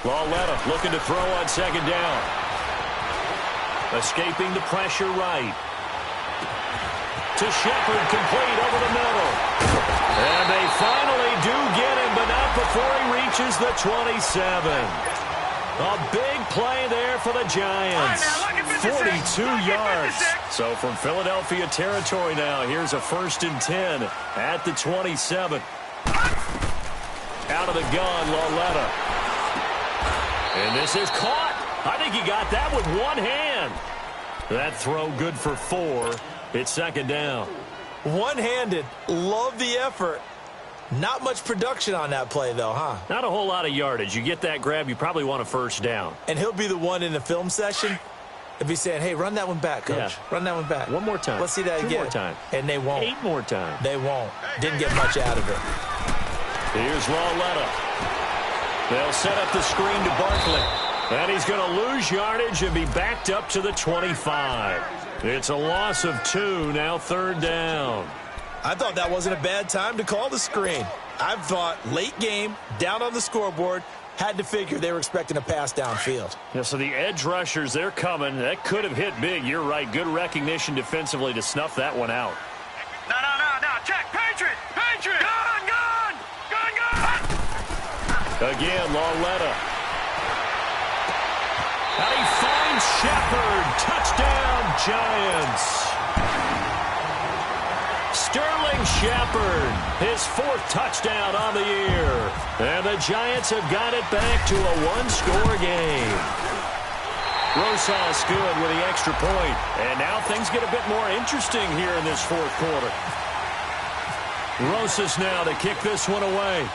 Lauletta looking to throw on 2nd down. Escaping the pressure right. To Shepard, complete over the middle. And they finally do get him, but not before he reaches the 27. A big play there for the Giants. 42 yards. So from Philadelphia territory now, here's a 1st and 10 at the 27. Out of the gun, Lauletta. And this is caught. I think he got that with one hand. That throw good for 4. It's 2nd down. One-handed. Love the effort. Not much production on that play, though, huh? Not a whole lot of yardage. You get that grab, you probably want a 1st down. And he'll be the one in the film session. He'll be saying, hey, run that one back, Coach. Yeah. Run that one back. One more time. Let's see that 2 again. more times. And they won't. 8 more times. They won't. Didn't get much out of it. Here's Lauletta. They'll set up the screen to Barkley. And he's going to lose yardage and be backed up to the 25. It's a loss of 2, now 3rd down. I thought that wasn't a bad time to call the screen. I thought late game, down on the scoreboard, had to figure they were expecting a pass downfield. Yeah, so the edge rushers, they're coming. That could have hit big. You're right. Good recognition defensively to snuff that one out. No. Check. Patriot. Gun. Again, Lauletta. And he finds Shepard. Touchdown, Giants. Sterling Shepard, his 4th touchdown on the year. And the Giants have got it back to a 1-score game. Rosas good with the extra point. And now things get a bit more interesting here in this 4th quarter. Rosas now to kick this one away.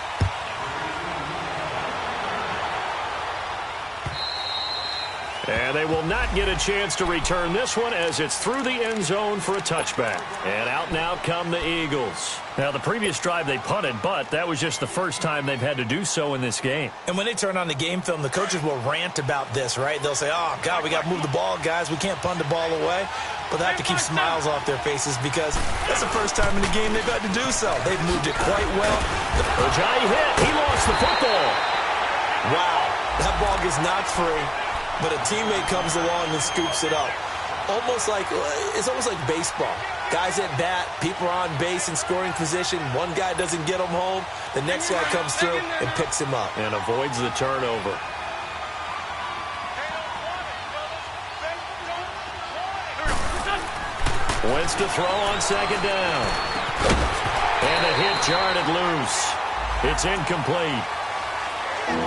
And they will not get a chance to return this one as it's through the end zone for a touchback. And out now come the Eagles. Now, the previous drive they punted, but that was just the first time they've had to do so in this game. And when they turn on the game film, the coaches will rant about this, right? They'll say, oh, God, we got to move the ball, guys. We can't punt the ball away. But they have to keep smiles off their faces because that's the first time in the game they've had to do so. They've moved it quite well. Ojai hit. He lost the football. Wow. That ball gets knocked free. But a teammate comes along and scoops it up. It's almost like baseball. Guys at bat, people are on base in scoring position. One guy doesn't get him home. The next guy comes through and picks him up. And avoids the turnover. Wentz to throw on second down. And a hit jarred it loose. It's incomplete.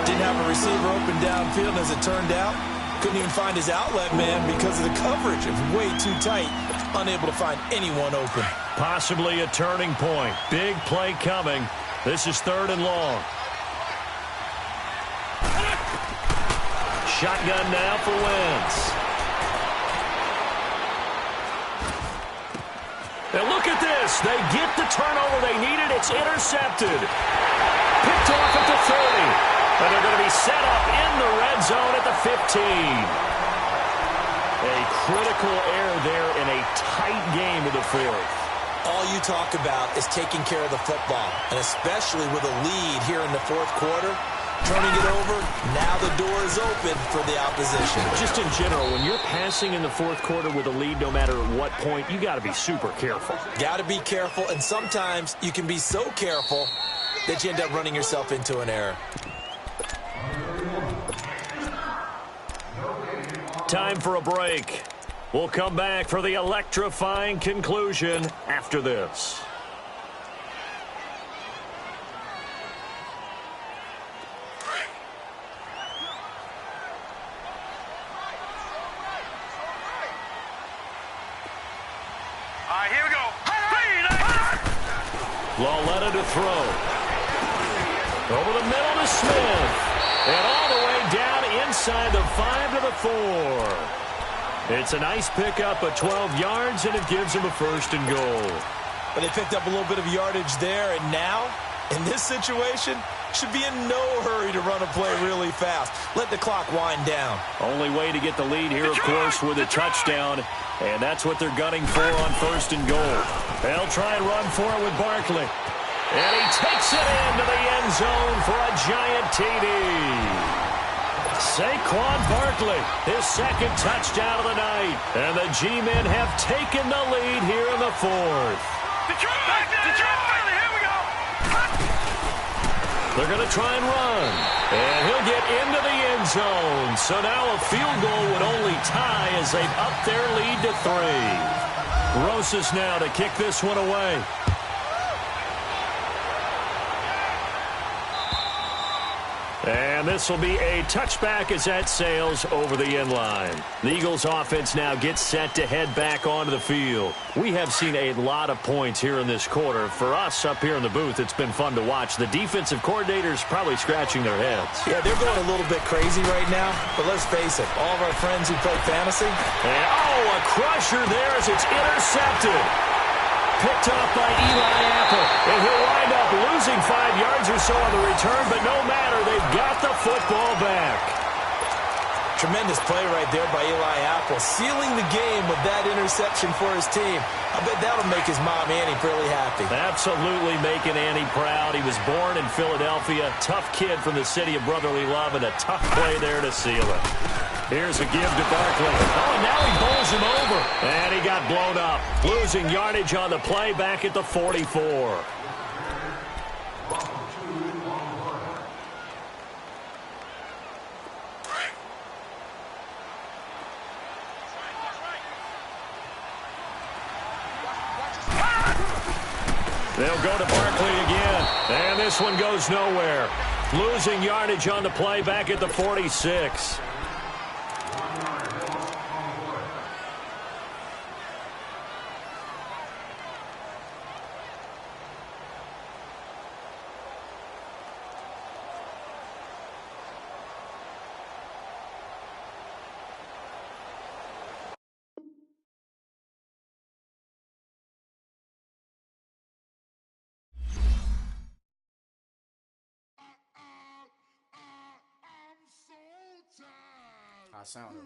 Didn't have a receiver open downfield, as it turned out. Couldn't even find his outlet man because of the coverage. It was way too tight. Unable to find anyone open. Possibly a turning point. Big play coming. This is 3rd and long. Shotgun now for Wentz. And look at this. They get the turnover they needed. It's intercepted. Picked off at the 30. And they're going to be set up in the red zone at the 15. A critical error there in a tight game of the 4th. All you talk about is taking care of the football, and especially with a lead here in the 4th quarter. Turning it over, now the door is open for the opposition. Just in general, when you're passing in the 4th quarter with a lead, no matter at what point, you got to be super careful. Got to be careful, and sometimes you can be so careful that you end up running yourself into an error. Time for a break. We'll come back for the electrifying conclusion after this. Here we go. Lauletta to throw. Over the middle to Smith. And all the way down inside the 5 to the 4. It's a nice pickup of 12 yards, and it gives him a 1st and goal. But they picked up a little bit of yardage there, and now, in this situation, should be in no hurry to run a play really fast. Let the clock wind down. Only way to get the lead here, of course, with a touchdown, and that's what they're gunning for on 1st and goal. They'll try and run for it with Barkley. And he takes it into the end zone for a giant TD. Saquon Barkley, his 2nd touchdown of the night. And the G-men have taken the lead here in the 4th. Detroit! Here we go! They're going to try and run. And he'll get into the end zone. So now a field goal would only tie as they've upped their lead to 3. Rosas now to kick this one away. And this will be a touchback as that sails over the end line. The Eagles offense now gets set to head back onto the field. We have seen a lot of points here in this quarter. For us up here in the booth, it's been fun to watch. The defensive coordinators probably scratching their heads. Yeah, they're going a little bit crazy right now. But let's face it, all of our friends who play fantasy. And, a crusher there as it's intercepted. Picked off by Eli Apple. And he'll wind up losing 5 yards or so on the return, but no matter, they've got the football back. Tremendous play right there by Eli Apple, sealing the game with that interception for his team. I bet that'll make his mom, Annie, really happy. Absolutely making Annie proud. He was born in Philadelphia. Tough kid from the city of brotherly love, and a tough play there to seal it. Here's a give to Barkley. Oh, and now he bowls him over. And he got blown up. Losing yardage on the play back at the 44. They'll go to Barkley again. And this one goes nowhere. Losing yardage on the play back at the 46. I sound it.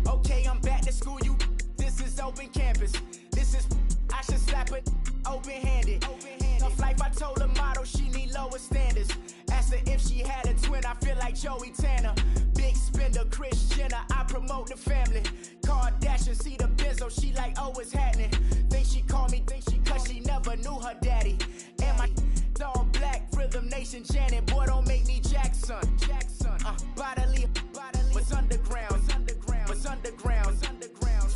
Okay, I'm back to school, you. This is open campus. This is, I should slap it open-handed. Tough life, I told her motto, she need lower standards. Asked her if she had a twin, I feel like Joey Tanner. Big spender, Kris Jenner, I promote the family. Kardashian, see the Benzo, she like, oh, it's happening. Think she called me, cause she never knew her daddy. And my all black, Rhythm Nation, Janet, boy, don't make me Jackson. Bodily, was underground.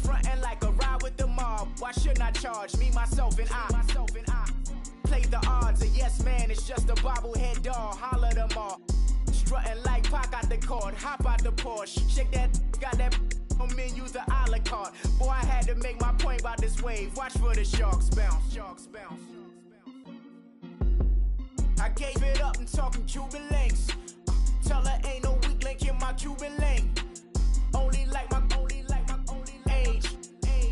Frontin' like a ride with the mob. Why shouldn't I charge me, myself, and I? Play the odds, a yes man, it's just a bobblehead doll. Holler them all. Strutting like Pac out the court, hop out the Porsche. Shake that, got that on menu, the a la carte. Boy, I had to make my point about this wave. Watch for the sharks bounce. I gave it up, I'm talking Cuban links. Tell her ain't no weak link in my Cuban link. Only like my age.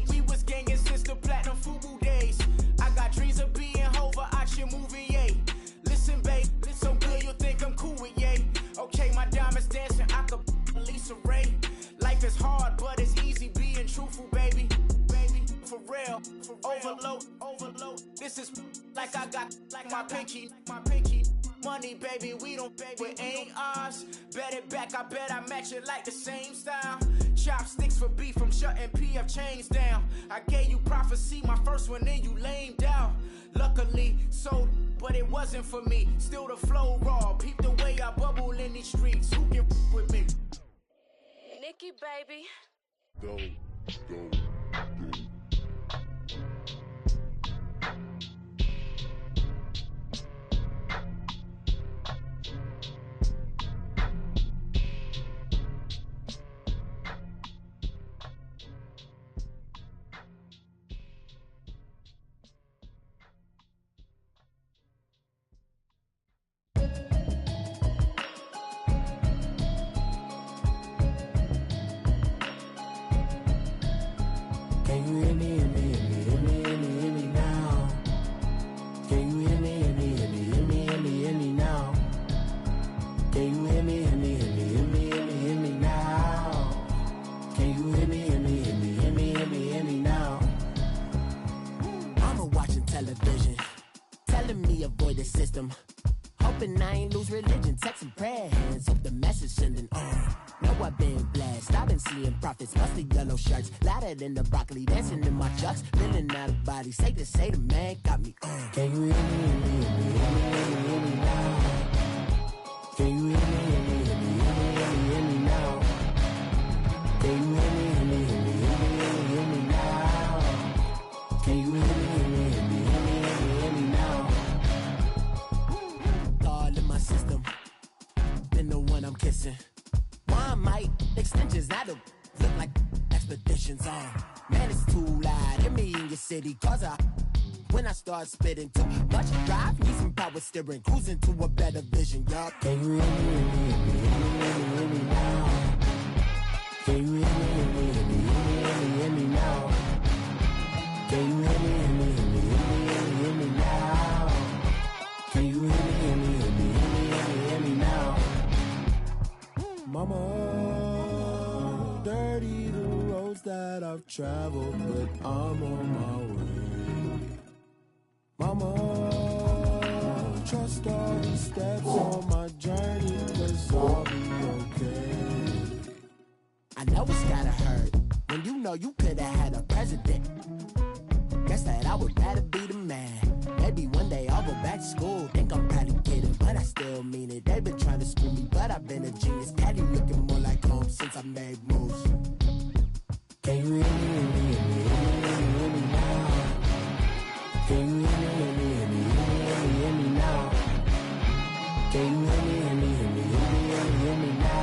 We was gangin' since the platinum FUBU days. I got dreams of being Hova out your movie, yay. Listen, babe, so good you'll think I'm cool with yay. Okay, my diamonds dancing, I could Lisa Ray. Life is hard, but it's easy being truthful, baby. For real, overload. This is like I got like my pinky. Money, baby, we don't pay, it ain't ours. Bet it back, I bet I match it like the same style. Chopsticks for beef, I'm shutting PF chains down. I gave you prophecy, my first one, then you lamed out. Luckily, sold, but it wasn't for me. Still the flow raw, peep the way I bubble in these streets. Who can with me? Nikki, baby. Go. Hoping I ain't lose religion, texting prayer hands up the message sending on. Know I've been blessed, I've been seeing prophets, mustard yellow shirts, louder than the broccoli, dancing in my chucks, feeling out of body, say the man got me on. Can you hear me, hear me now? Can you hear me, hear me now? Can you hear me, hear me now? Can you hear me, hear me now? God in my system, been the one I'm kissing. Why might extensions that'll look like expeditions on? Man, it's too loud. Hear me in your city, cause when I start spitting too much drive, need some power steering, cruising to a better vision, y'all. Can you hear me now? Can you hear me now? Can you hear me now? Can you hear me now? Mama, dirty the roads that I've traveled, but I'm on my way. Mama, trust all the steps on my journey, 'cause I'll be okay. I know it's gotta hurt when you know you could've had a president. Guess that I would rather be the man. Maybe one day I'll go back to school. Think I'm probably kidding, but I still mean it. They've been trying to screw me, but I've been a genius. Daddy looking more like home since I made moves. Can you hear me now? Can you hear me now? Can you hear me now?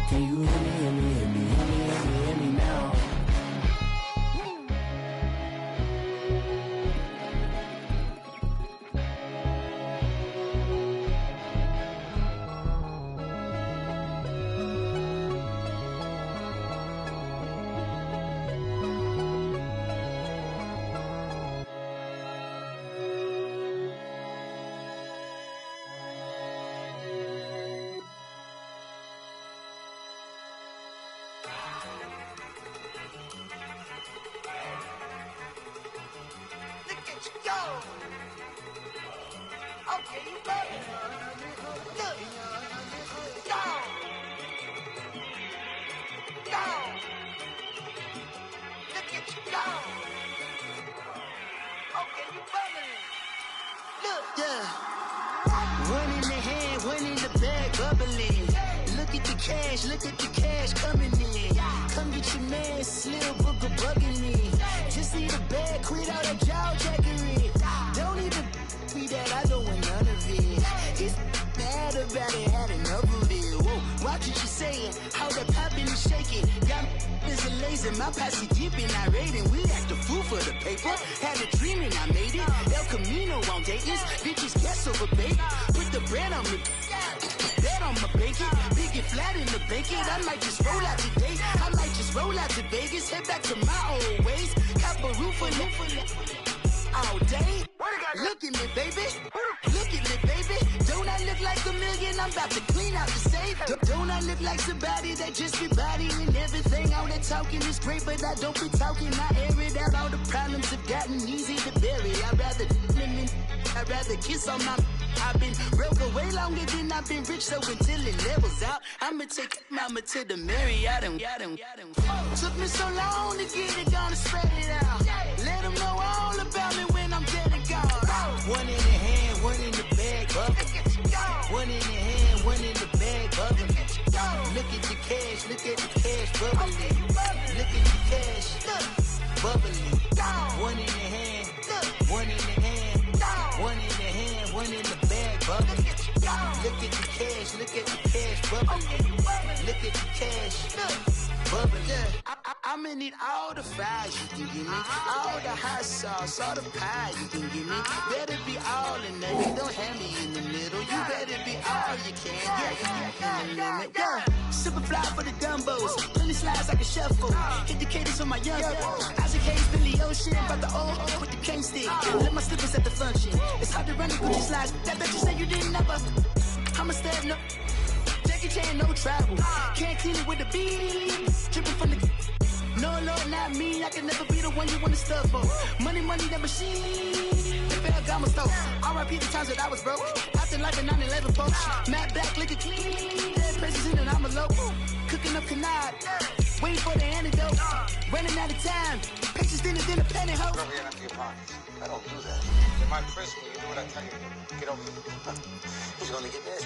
Can you hear me now? Yo. Okay, you bugging. Look. Yo. Yo. Look at you go. Okay, you bugging. Look. Yeah. One in the hand, one in the bag, bubbling. Look at the cash coming in. Come get your man, Slim Booker bugging me. Just need a bag, quit all that jaw jackery. Don't even be that, I don't want none of it. He's mad about it, had enough of it. Whoa, watch what you saying, how that poppin' and shaking. Got is a laser, my posse deep and irate, and we act a fool for the paper. Had a dream and I made it. El Camino on Dayton's, bitches guess over bait. Put the bread on me. Bet on my bacon, big and flat in the bacon. I might just roll out today. I might just roll out to Vegas, head back to my old ways. Cop a roof for all day. Look at me, baby. Look at me, baby. Don't I look like $1 million? I'm about to clean out the safe. Don't I look like somebody that just be bodying everything? All that talking is great, but I don't be talking. I air it out. All the problems have gotten easy to bury. I'd rather kiss on my. I've been broke way longer than I've been rich, so until it levels out, I'ma take mama to the Marriott and took me so long to get it, gonna spread it out. Let them know all about me when I'm dead and gone. One in the hand, one in the bag, bubbling. One in the hand, one in the bag, bubbling. Look at the cash, bubbling. Look at the cash, bubbling. One in the hand, one in the hand, one in the hand, one in the bag, bubbling. Look at the cash, bubbling. Look at the cash, bubbling. I'ma need all the fries you can give me, all the hot sauce, all the pie you can give me. Better be all in there, you don't have me in the middle. You better be all you can, yeah. Super fly for the dumbos, plenty slides like a shuffle. Hit the cadence on my young Isaac Hayes, Billy Ocean, about the old with the cane stick. Let my slippers at the function. It's hard to run the Gucci slides. That bet you say you didn't never. I'ma step no. Jackie Chan, no travel. Can't clean it with the beat. Dripping from the. No, Lord, not me. I can never be the one you wanna stuff for. Money, that machine. The Ferragamo store. R.I.P. the times that I was broke. After like a 9/11 folks. Matt back, looking clean. Dead president and I'm a local. Cooking up canard. Waiting for the antidote. Running out of time. Patience thinner than a penny hoe. Never get empty your pockets. I don't do that. In my prison, you do what I tell you. Get over it. He's gonna get this.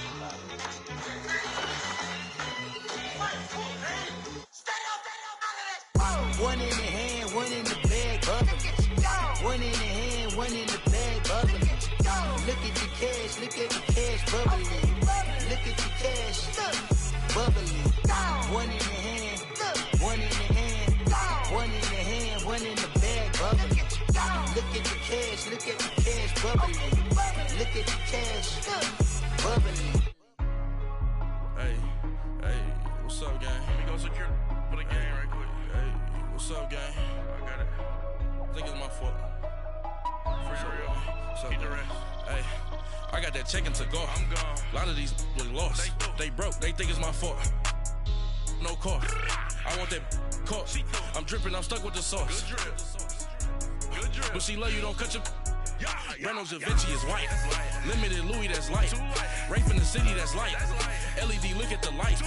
One in the hand, one in the bag, bubbling. One in the hand, one in the bag, bubbling. Look at the cash, bubbling. Look at the cash, bubbling. One in the hand, one in the hand, one in the hand, one in the bag, bubbling. Look at the cash, bubbling. Look at the cash, bubbling. Hey, what's up, gang? Let me go secure for the game right quick. Hey, what's up, gang? I got it. I think it's my fault. For real. Keep the rest. Hey, I got that check-in to go. I'm gone. A lot of these look lost. They broke. They think it's my fault. No car. I want that car. I'm dripping. I'm stuck with the sauce. Good drip. But she love you. Don't cut your. Reynolds Da Vinci is white. Limited Louis, that's light. Rape in the city, that's light. LED, look at the light.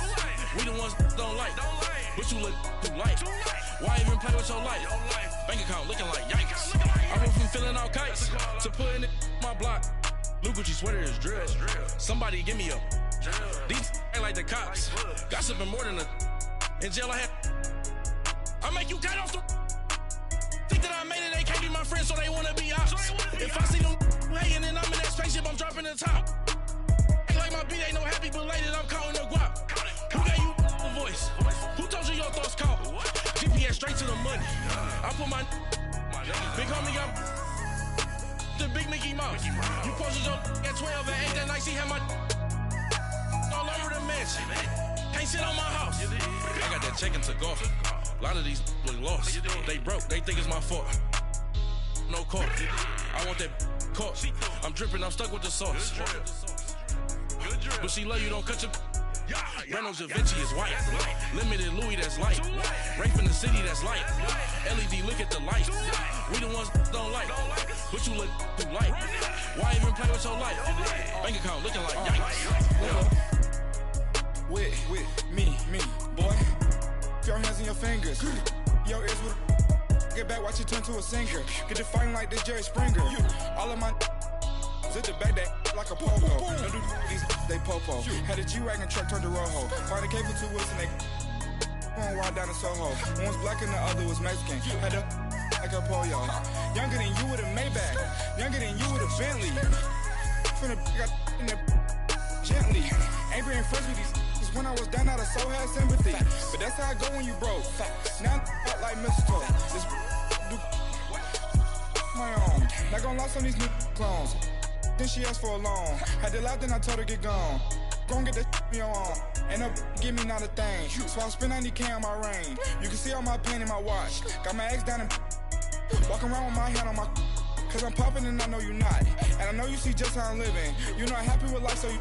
We the ones don't like. But you look too light. Why even play with your life? Bank account looking like yikes. I went from feeling all kites to putting it in my block. Blue Gucci sweater is drill. Somebody give me a. These ain't like the cops. Gossiping more than a. In jail I had. I make you cut off the. Think that I made it, they can't be my friends, so they wanna be ops. If I see them hating and I'm in that spaceship, I'm dropping the top. Ain't like my beat, ain't no happy belated, I'm counting the guap. Who gave you a voice? Who told you your thoughts count? GPS straight to the money. I put my big homie up the big Mickey Mouse. You posted your at 12 and 8 that night, she had my all over the mansion. Can't sit on my house. I got that check-in to go. A lot of these look lost. They broke, they think it's my fault. No car. I want that car. I'm dripping, I'm stuck with the sauce. But she love you, don't cut your. Reynolds Da Vinci is white. Limited Louis, that's light. Rape in the city, that's light. LED, look at the lights. We the ones don't like. But you look too light. Why even play with your life? Bank account looking like yikes. With me, boy. Your hands and your fingers. Your ears with get back, watch it turn to a singer. Get to fighting like this Jerry Springer. All of my zip the back that like a pogo. Don't do these, they popo. Had a G-Wagon truck turned to Rojo. Find a cable 2 wheels and they going wild down in Soho. One was black and the other was Mexican. Had a like a pollo. Younger than you with a Maybach. Younger than you with a Bentley. From the got in the gently. Ain't being friends with these. When I was down, I so had sympathy. But that's how I go when you broke. Now I'm like mistletoe. This do my own. Not gonna lie on these new clones. Then she asked for a loan. Had to laugh, then I told her get gone. Gon' get that me on. Ain't no give me not a thing. So I spend 90K on my range. You can see all my pain in my watch. Got my ex down and walking around with my hand on my. Cause I'm popping and I know you not. And I know you see just how I'm living. You're not happy with life, so you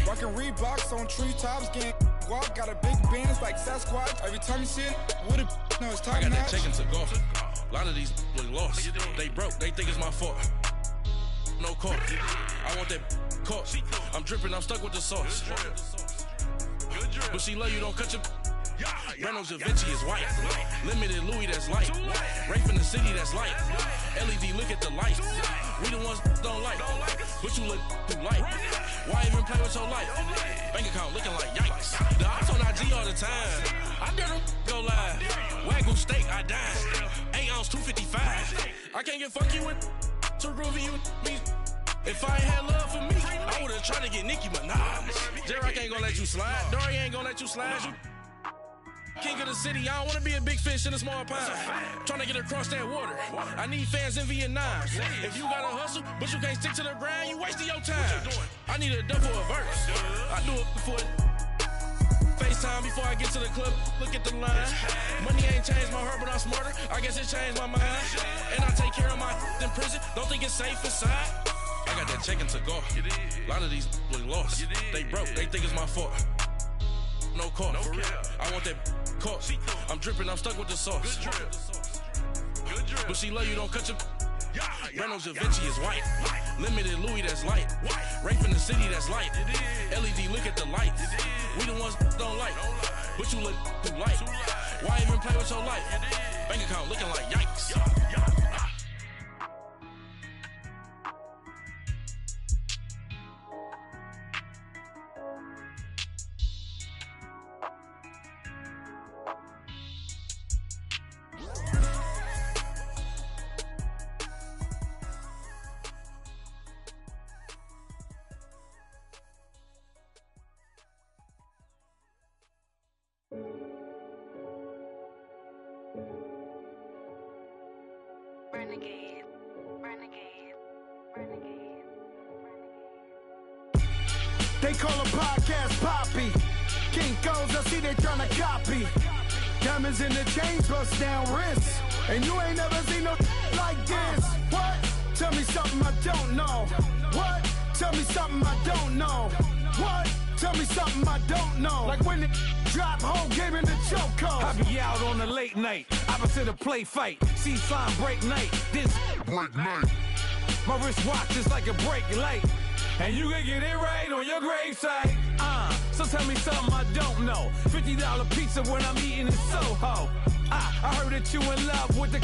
rockin' Reeboks on treetops, getting walk. Got a big Benz like Sasquatch. Every time you see it, with it, no, it's time. I got that chicken to go. A lot of these look lost. They broke, they think it's my fault. No court. I want that court. I'm dripping, I'm stuck with the sauce. But she love you, don't cut your. Reynolds Da Vinci is white. Limited Louis, that's light. Rape in the city, that's light. LED, look at the lights. We the ones don't like. But you look too light. Why even play with your life? Bank account looking like yikes. The ops on IG all the time. I dare them go live. Wagyu steak, I dine. 8 ounce, 255. I can't get funky with too groovy you me. If I ain't had love for me, I would've tried to get Nicki Minaj. J-Rock ain't gonna let you slide. Dory ain't gonna let you slide. King of the city, I don't wanna be a big fish in a small pond. Tryna get across that water. I need fans in Vietnam. If you gotta hustle, but you can't stick to the grind, you wasting your time. I need a dub for a verse. I do it before FaceTime before I get to the club. Look at the line. Money ain't changed my heart, but I'm smarter. I guess it changed my mind. And I take care of my in prison. Don't think it's safe inside. I got that chicken to go. A lot of these look lost. They broke, they think it's my fault. No court, for real. I want that court. I'm dripping, I'm stuck with the sauce. But she love you, don't cut your. Reynolds Da Vinci is white. Limited Louis, that's light. Rape in the city, that's light. LED, look at the lights. We the ones don't like. But you look too light. Why even play with your life? Bank account looking like yikes. Renegade, renegade, renegade, renegade. They call a podcast Poppy. Kinkos, I see they tryna copy. Diamonds in the chains, bust down wrists. And you ain't never seen no like this. What? Tell me something I don't know. What? Tell me something I don't know. What? Tell me something I don't know. Like when it drop, whole game in the chokehold. I be out on a late night, opposite a play fight. See slime break night, this break night. My wristwatch is like a break light. And you can get it right on your gravesite. So tell me something I don't know. $50 pizza when I'm eating in Soho. I heard that you in love with the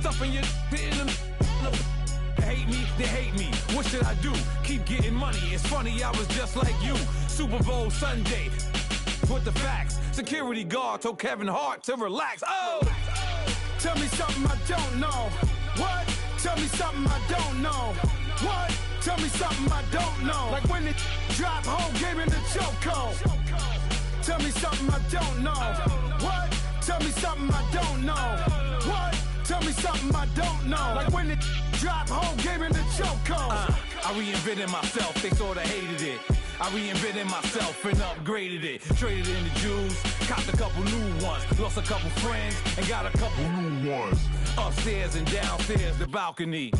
stuff in your in them. They hate me, they hate me. What should I do? Keep getting money. It's funny, I was just like you. Super Bowl Sunday. With the facts. Security guard told Kevin Hart to relax. Oh! Tell me something I don't know. What? Tell me something I don't know. What? Tell me something I don't know. Like when it drop, whole game in the chokehold. Tell me something I don't know. What? Tell me something I don't know. What? Tell me something I don't know. Like when it drop, whole game in the chokehold. I reinvented myself, they sorta hated it. I reinvented myself and upgraded it. Traded in the Jews, copped a couple new ones. Lost a couple friends and got a couple new ones. Upstairs and downstairs, the balcony.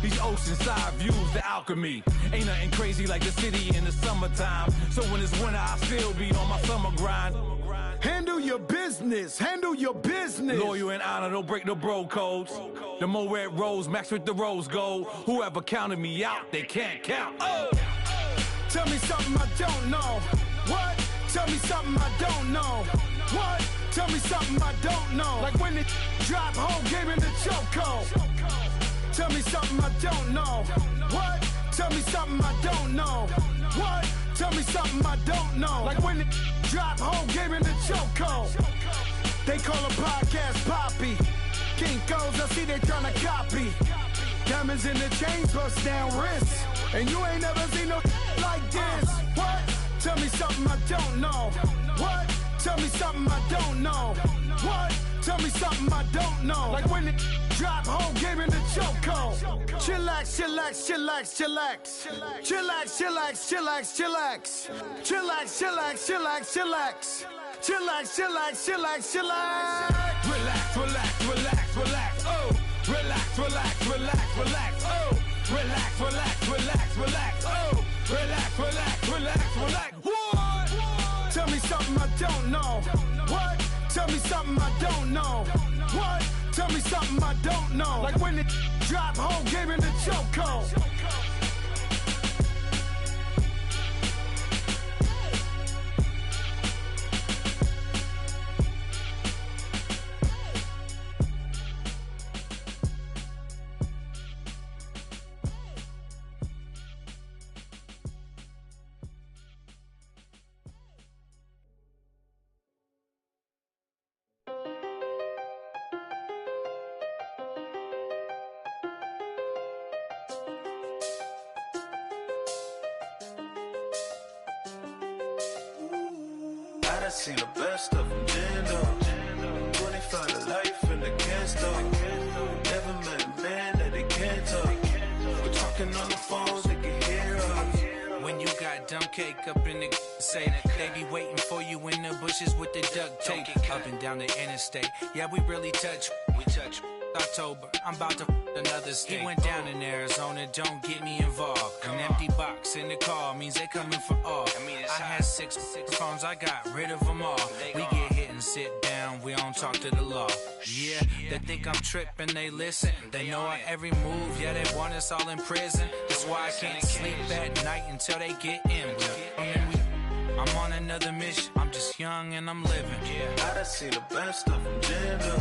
These oceanside views, the alchemy. Ain't nothing crazy like the city in the summertime. So when it's winter, I still be on my summer grind. Handle your business, handle your business. Loyal and honor, don't break the bro codes. The more red rose, max with the rose gold. Whoever counted me out, they can't count. Oh! Tell me something I don't know. What? Tell me something I don't know. What? Tell me something I don't know. Like when it drop home, game in the chokehold. Tell me something I don't know. What? Tell me something I don't know. What? Tell me something I don't know. Like when it drop home, game in the chokehold. They call a podcast Poppy. Kinkos, I see they tryna copy. Diamonds in the chains, bust down wrists. And you ain't never seen no like this. What? Tell me something I don't know. What? Tell me something I don't know. What? Tell me something I don't know. Like when it drop home, game in the chokehold. Chillax, chillax, chillax, chillax. Chillax, chillax, chillax, chillax. Chillax, chillax, chillax, chillax. Chillax, chillax, chillax, chillax. Relax, relax, relax, relax. Oh! Relax, relax, relax, relax. Oh! Relax, relax, relax, relax. Oh! Relax, relax, relax, relax. What? Tell me something I don't know. What? Tell me something I don't know. What? Tell me something I don't know. Like when it drop home, game in the chokehold. I seen the best of them, Jando. 25 to life in the can't stop. Never met a man that they can't talk. We're talking on the phones, they can hear us. When you got dumb cake up in the say they be waiting for you in the bushes with the duct tape. Up and down the interstate, yeah, we really touch. We touch. October, I'm about to another state. He went down in Arizona, don't get me involved. An empty box in the car means they coming for all. I had six phones, I got rid of them all. We get hit and sit down, we don't talk to the law. Yeah, they think I'm tripping, they listen. They know our every move, yeah, they want us all in prison. That's why I can't sleep at night until they get in. I'm on another mission, I'm just young and I'm living. I done seen the best of them, Jando.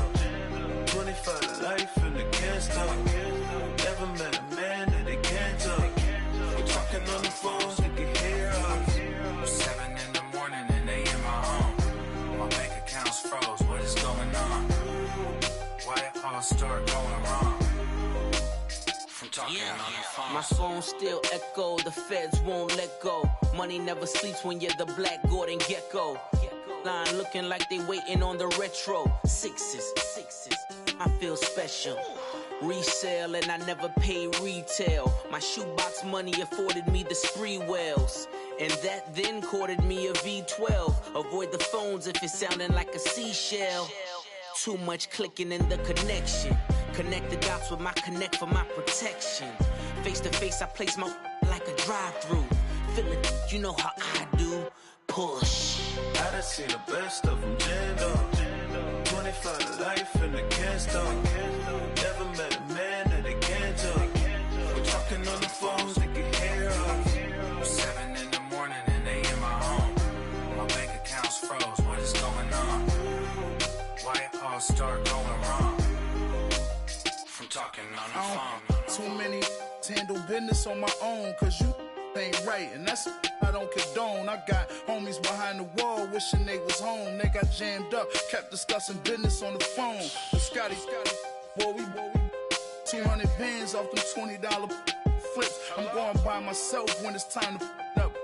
25 to life and they can't stop. Never met a man that they can't talk. We're talking on the phones, they can hear us. 7 in the morning and they in my home. My bank account's froze, what is going on? Why it all start going wrong? From talking on the phone. My phone still echo, the feds won't let go. Money never sleeps when you're the Black Gordon Gecko. Line looking like they waiting on the retro. Sixes. I feel special. Resale and I never pay retail. My shoebox money afforded me the spree wells. And that then courted me a V12. Avoid the phones if it's sounding like a seashell. Too much clicking in the connection. Connect the dots with my connect for my protection. Face to face I place my like a drive-thru. Feeling you know how I do. Push. I done seen the best of them, Jando. 25 to life and they can't stop. Never met a man that they can't talk. We're talking on the phones, they can hear us. 7 in the morning and they in my home. My bank account's froze, what is going on? Why it all start going wrong? From talking on the phone. Too many handle business on my own, cause you ain't right, and that's I don't condone. I got homies behind the wall wishing they was home. They got jammed up, kept discussing business on the phone. But Scotty, boy, we 200 bands off them $20 flips. I'm going by myself when it's time to up.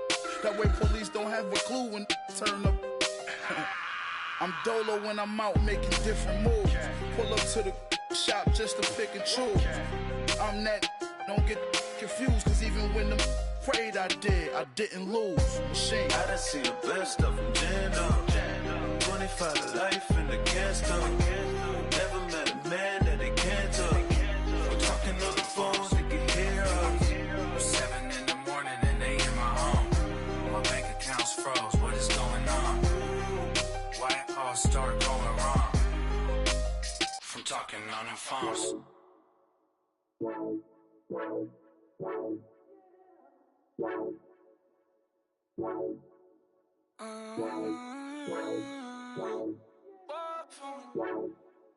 That way police don't have a clue when turn up. I'm dolo when I'm out making different moves. Pull up to the shop just to pick and choose. I'm that, don't get confused, cause even when the prayed I did. I didn't lose. Machine. I done seen the best of them jammed up. 25 to life and they can't stop. Never met a man that they can't talk. We're talking on the phones, they can hear us. 7 in the morning and they in my home. My bank account's froze, what is going on? Why it all start going wrong? From talking on the phones.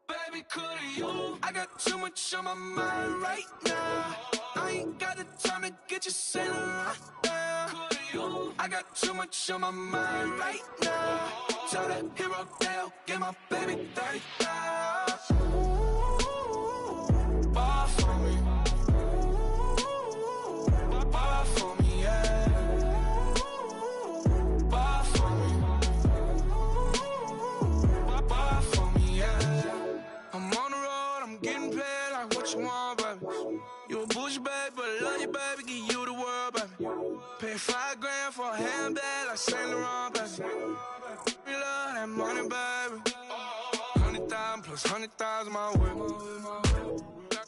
Baby, coulda you? I got too much on my mind right now. I ain't got the time to get you sailing right now. Coulda you? I got too much on my mind right now. Tell that hero Dale, get my baby 30,000. Ball for me. Ball for me, yeah. Ball for me. Ball for me, yeah. I'm on the road, I'm getting paid like what you want, baby. You a bougie, baby, but I love you, baby. Give you the world, baby. Pay $5 grand for a handbag like Saint Laurent, baby. We love that money, baby. 100,000 plus 100,000 my whip.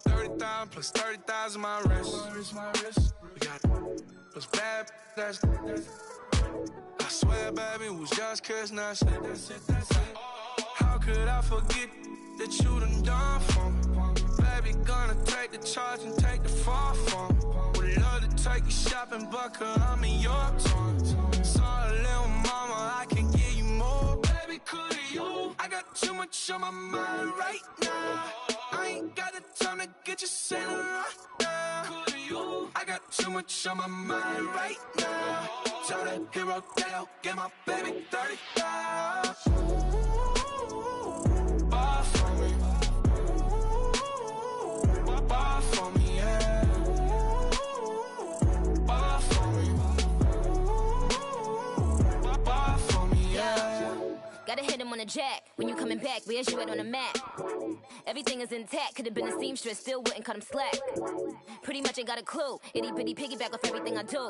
30,000 plus 30,000 my wrist. We got plus bad, that's I swear, baby, it was just kiss, that's it. How could I forget that you done for me? Baby, gonna take the charge and take the fall for me. Would love to take you shopping, but I'm in your town. Sorry, little mama, I can give you more. Baby, coulda you? I got too much on my mind right now. I ain't got the time to get you sailing right now. Coulda you? I got too much on my mind right now. Tell that hero Dale, get my baby 30,000. Ball for me. Ball for me, yeah. Ball for me. Ball for me, yeah. Gotta hit him on the jack. When you coming back, where's you at on the map? Everything is intact. Could've been a seamstress, still wouldn't cut him slack. Pretty much ain't got a clue. Itty bitty piggyback off everything I do.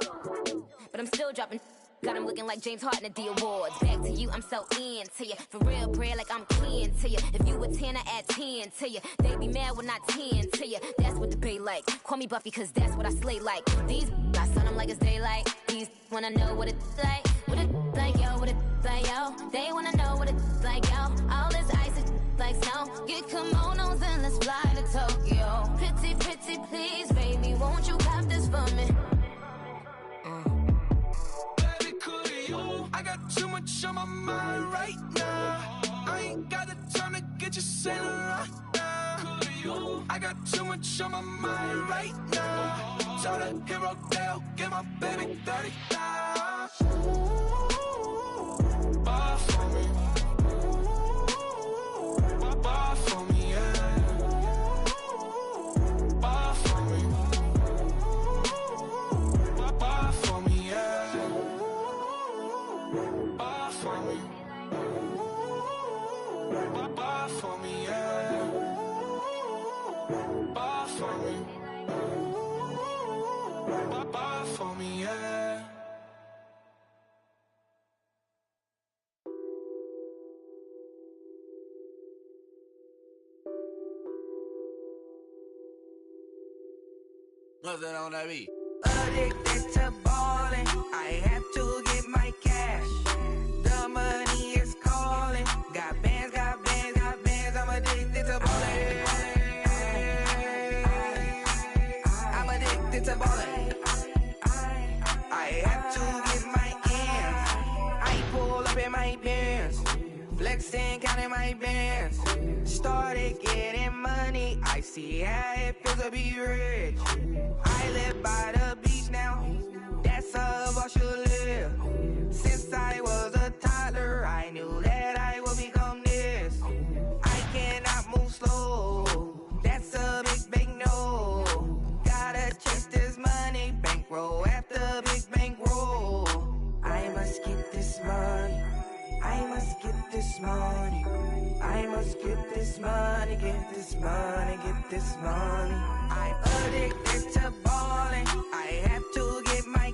But I'm still dropping. Got him looking like James Harden at the awards. Back to you, I'm so into you. For real, bread, like I'm kin to you. If you a 10, I add 10 to you. They be mad when I 10 to you. That's what the bay like. Call me Buffy, cause that's what I slay like. These, I son them like it's daylight. These wanna know what it's like. What it like, yo, what it like, yo. They wanna know what it's like, yo. All this ice is like snow. Get kimonos and let's fly to Tokyo. Pretty, pretty, please, baby, won't you cop this for me? I got too much on my mind right now. I ain't got the time to get you sailing right now. I got too much on my mind right now. Tell that hero Dale, get my baby 30,000. Ball for me. Ball for me, yeah. Ball for me. Ball for me, yeah. Ball for me. Ball for me, yeah. Ball for me. Ball for me, yeah. What's that on that beat? Addicted to ballin', I have to get my cash. The money is calling. Got bands, got bands, got bands. I'm addicted to ballin'. I'm addicted to ballin'. I have to get my ends. I pull up in my pants, flexing, counting my bands. Started getting money. I see how it feels to be rich. I live by the beach now. That's how I should live. Since I was a toddler, I knew that I would become this. I cannot move slow. That's a big, big no. Gotta chase this money, bankroll after big bankroll. I must get this money. I must get this money. I must get this money, get this money, get this money. I'm addicted to ballin'. I have to get my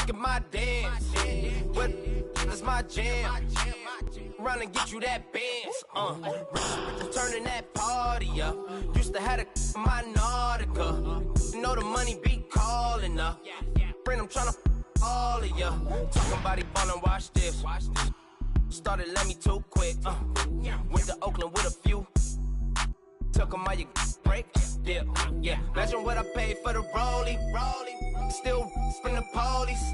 look at my dance. What is my jam? Run and get you that Benz. Turning that party up. Used to have a my Nautica. You know the money be calling up. Friend, I'm tryna all of ya. Talking about he ballin', watch this. Started let me too quick. Went to Oakland with a few. Took 'em all you break. Yeah. Imagine what I paid for the rollie. Still from the police.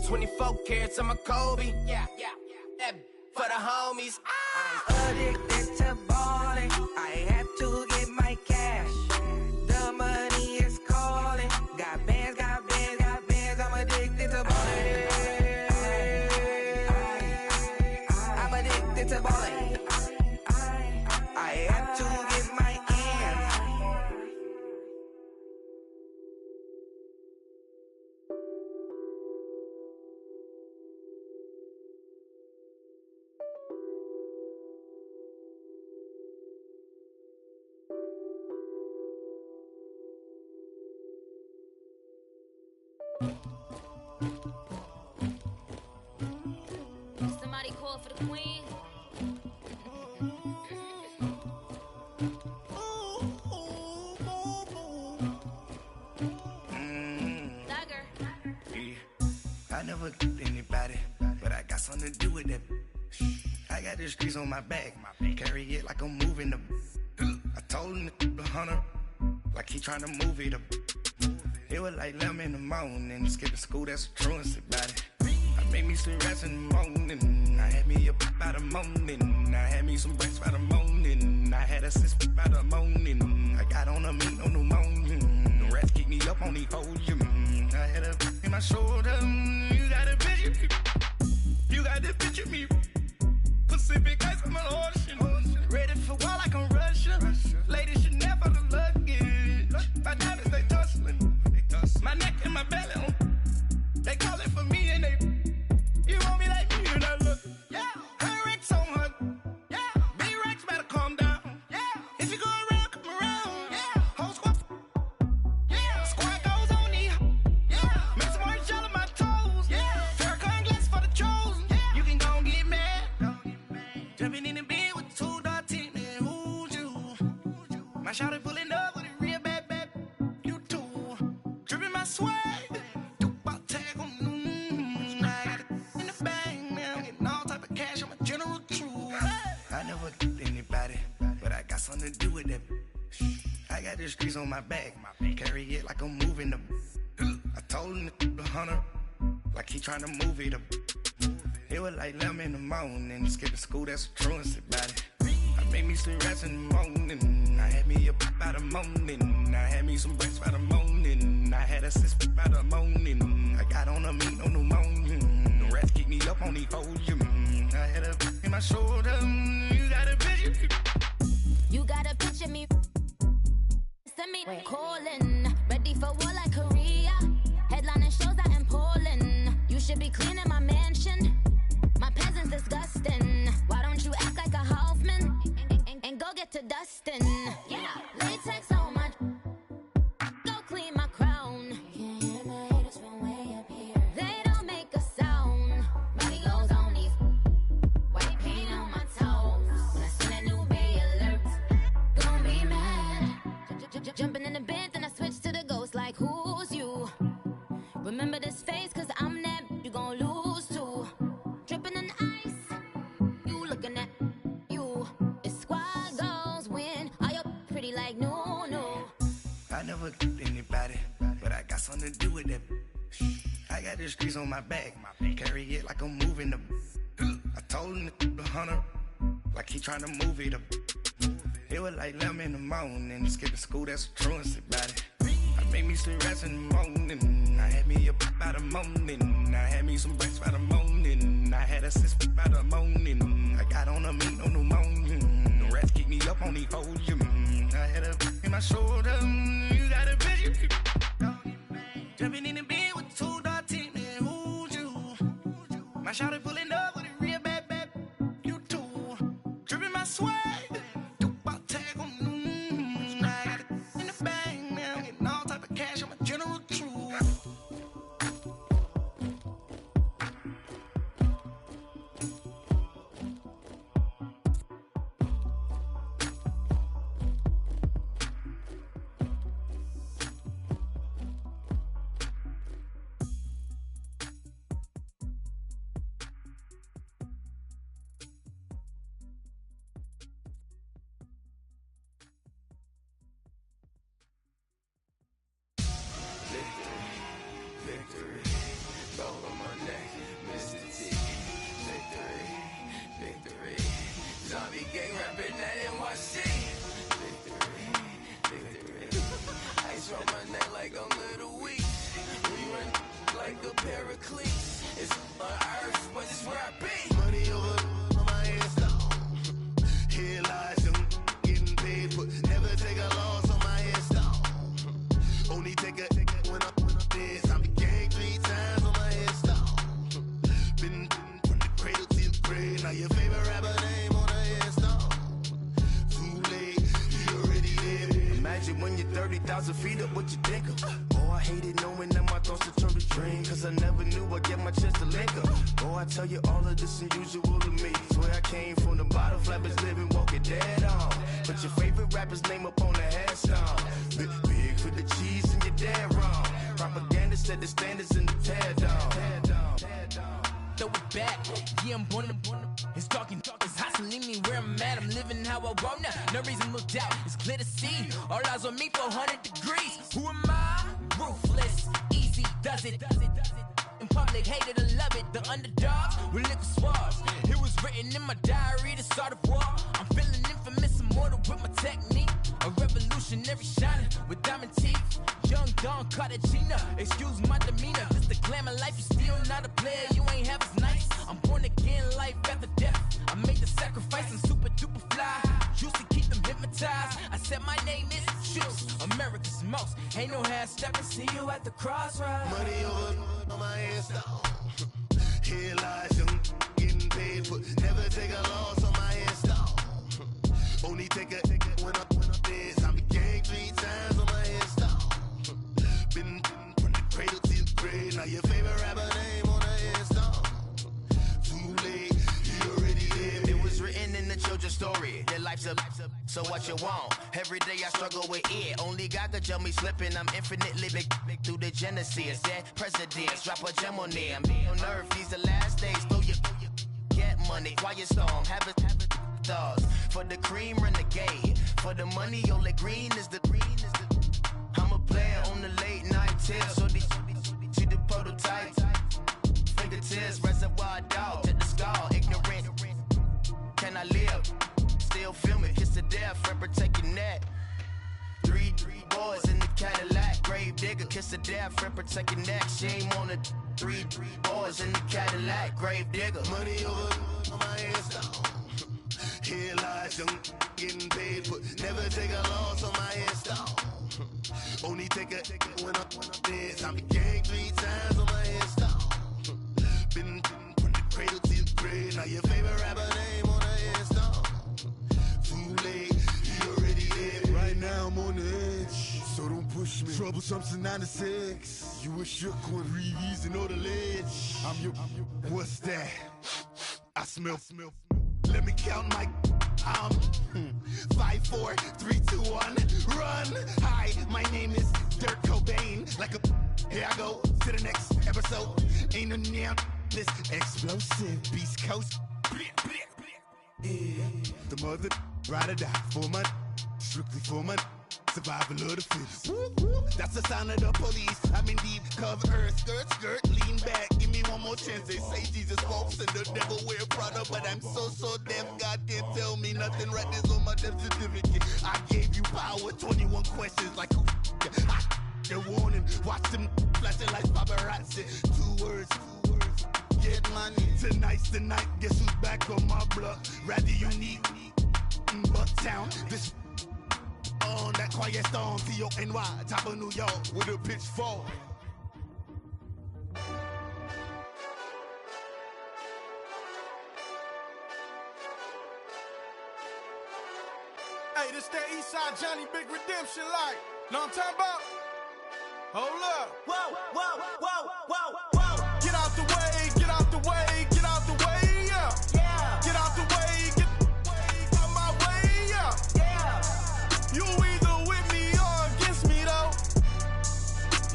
24 carats on my Kobe. That for the homies. I'm addicted to balling. I have to get my cash. The money is calling. Got bands, got bands, got bands. I'm addicted to balling. I'm addicted to balling. I have to get my ends. Somebody call for the queen. I never did anybody, but I got something to do with that. I got the streets on my back, carry it like I'm moving the. I told him the hunter, like he trying to move it up. It was like 11 in the morning, skipping school, that's a truancy about it. I made me some rest in the morning, I had me a pop by the morning, I had me some breaks by the morning, I had a sis by the morning, I got on a meat on the morning, the rats keep me up on the volume, I had a in my shoulder, you got a picture me, you got the picture me, Pacific ice on my ocean, ready for war like I'm Russian, ladies should never the luggage, my diamonds they tussling, my neck and my belly on, they calling for me and they, you want me like me and I look, her Rex on her, B-Rex better calm down, if you go around, come around, whole squad, squad goes on me, make some orange gel on my toes, Farrakhan glass for the chosen, you can go and get mad, jumping in the bed with 2 dark teeth, man, who's you, my shawty pulling up with a real bad, you too, dripping my swag, I never did anybody, but I got something to do with that. I got the streets on my back, carry it like I'm moving the. I told him the hunter, like he trying to move it up. It was like 11 in the morning, skipping school, that's a truancy about it. I made me some rest in the morning, I had me a pop by the morning, I had me some breaks by the morning, I had a sis by the morning, I got on a meat on the morning, the rats keep me up on the volume, I had a in my shoulder, you got a picture, You got a picture me. Send me calling, ready for war like Korea. Headlining shows out in Poland. You should be cleaning my mansion. My peasants disgusting. Why don't you act like a Hoffman and go get to dustin'? Yeah, latex on my. Go clean my crown. You can hear my haters from way up here. They don't make a sound. Body goes on these. White paint on my toes. When I see that new Bay alert, gon' be mad. Jumping in the bed, then I switch to the ghost like who's you? Remember this face, cause I'm that you gon' lose too. Dripping in ice, you looking at you. It's squad goals win. Are you pretty like no? I never did anybody, but I got something to do with that. I got the streets on my back, carry it like I'm moving the. I told him the hunter, like he trying to move it up. It was like 11 in the morning, skipping school, that's a truancy about it. I made me some rest in the morning, I had me a pop by the morning, I had me some breaks by the morning, I had a sis by the morning, I got on a meat on the morning, the rats keep me up on the volume, I had a in my shoulder, you got a picture, jumping in the bed with 2 dark teeth, man, who's you? My shawty pulling up with a real bad, you too, dripping my swag. rise and feed up what you think of. Oh, I hated knowing that my thoughts would turn to dream, cause I never knew I'd get my chance to link up. Oh, I tell you all of this unusual to me. Swear I came from the bottom, flappers living, walking dead on. Put your favorite rapper's name up on the headstone. Big for the cheese and you're dead wrong. Propaganda set the standards in the tear down. Throw it back, yeah, I'm born. It's dark, it's hot, so leave me where I'm at. I'm living how I want now. No reason to look down, it's clear to see. All eyes on me, 400 degrees. Who am I? Ruthless, easy, does it. In public, hated or love it. The underdogs with liquor swabs. It was written in my diary to start a war. I'm feeling infamous, immortal with my technique. A revolutionary shining with diamond teeth. Young Don Cartagena, excuse my demeanor. This the glamour life, you still not a player. You ain't half as nice. I'm born again, life after death. I made the sacrifice, I'm super duper fly. Used to keep them hypnotized. I said my name is Juice, America's most. Ain't no half stepping, see you at the crossroads. Money over on my headstone. Here lies young getting paid for. Never take a loss on my headstone. Only take a when I'm dead. I be gang 3 times on my headstone. Been from the cradle to the grave. Now your favorite rapper name on the headstone. Too late, you already lived. It was written in the children's story. Their life's up, so what you want? Every day I struggle with it. Only God could jump me slipping. I'm infinitely big through the genesis. Dead presidents, drop a gem on them. On earth, these the last days. Throw your get money, quiet storm, have it thoughts. For the cream, renegade. For the money, only green is the. I'm a player on the late night tip. So the prototype. Fingertips, reservoir dog, to the skull, ignorant. Can I live? Still filming, kiss to death, friend protect your neck. 3 boys in the Cadillac, grave digger, kiss to death, friend protect your neck. Shame on the 3 boys in the Cadillac, grave digger. Money over on my headstone. Here lies young getting paid for. Never take a loss on my headstone. Only take a when I'm dead. I be gang 3 times on my headstone. Been from the cradle to the grave. Now your favorite rapper name on the headstone. Too late, you already lived. Right now I'm on the edge, so don't push me. Troublesome since 96. You were shook when breeze and all the ledge. I'm your. What's that? I smell. Let me count my. 5, 4, 3, 2, 1, run. Hi, my name is Dirk Cobain. Like a. Here I go to the next episode. Ain't no damn this explosive Beast Coast. Yeah. The mother ride or die for my. Strictly for my. Survival of the fittest. That's the sound of the police. I'm in deep cover earth. Skirt, lean back. Give me one more chance. They say Jesus walks and the devil wear Prada, but I'm so deaf. God can't tell me nothing. Right there's on my death certificate. I gave you power. 21 questions like who? They're warning. Watch them flashing like paparazzi. 2 words. Get money. Tonight's the night. Guess who's back on my block? Rather unique. Bucktown. This. On that quiet storm, T-O-N-Y, top of New York, with a pitchfork. Hey, this that Eastside Johnny Big Redemption like. Know what I'm talking about? Hold up. Whoa. Get out the way, get out the way, get out the way, yeah. Get out the way, get out my way, yeah. You either with me or against me, though.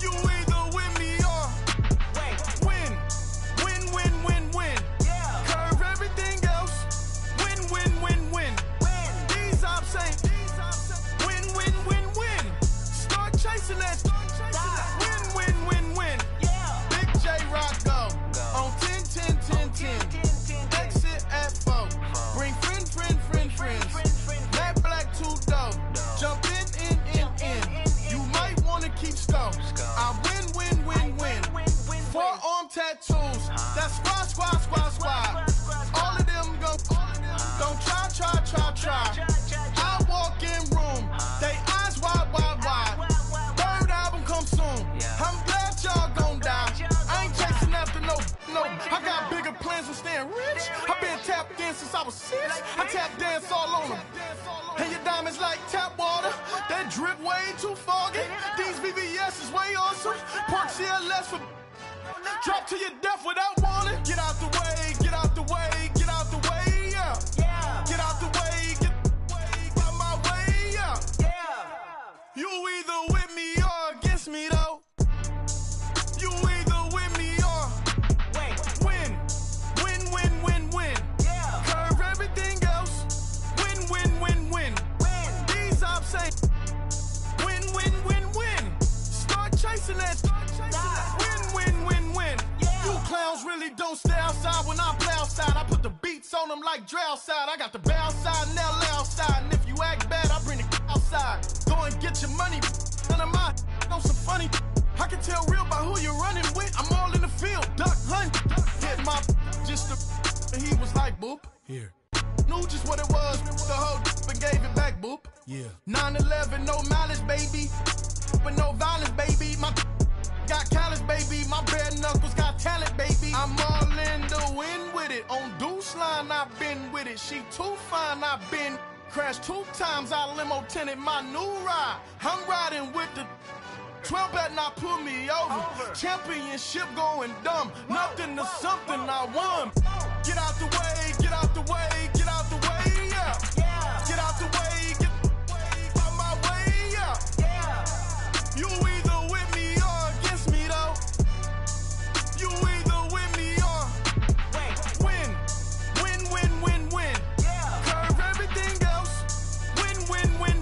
You either with me or win. Curve everything else. Win. These ops ain't win. Start chasing that. Win. Big J Rock go on 10. Exit at 4. Bring friends. Matt Black 2 dope. Jump in. You might wanna keep score. I win. Forearm tattoos. That's squad. All of them go. Don't try. I walk in room. They eyes wide. Third album come soon. I'm glad y'all gon' die. I ain't chasing after no. I got bigger plans for staying rich. I've been tapped in since I was 6. I tap dance all on them. And your diamonds like tap water. They that drip way too foggy. These VVS is way awesome. Park CLS for drop to your death without warning. Get out the way, get out the way, get out the way, yeah. Get out the way, get out my way, yeah. You either with me or against me though. You either with me or win. Win. Curve everything else. Win. These ops say win. Start chasing that. Win. You clowns really don't stay outside when I play outside. I put the beats on them like Dre outside. I got the bow side and LA outside. And if you act bad, I bring the outside. Go and get your money. None of my know some funny. I can tell real by who you're running with. I'm all in the field. Duck hunt. Hit my just and he was like, boop. Here. Knew just what it was. The whole and gave it back, boop. Yeah. 9/11, no malice, baby. But no violence, baby. My got callous, baby. My bare knuckles got talent, baby. I'm all in the wind with it. On Deuce line, I've been with it. She too fine, I've been crashed 2 times. I limo tinted my new ride. I'm riding with the 12 better not pull me over. Championship going dumb. Nothing to something I won. Get out the way, get out the way, get out the way, yeah. Get out the way, get out my way, yeah. You either with me or against me though. You either with me or win. Curve everything else.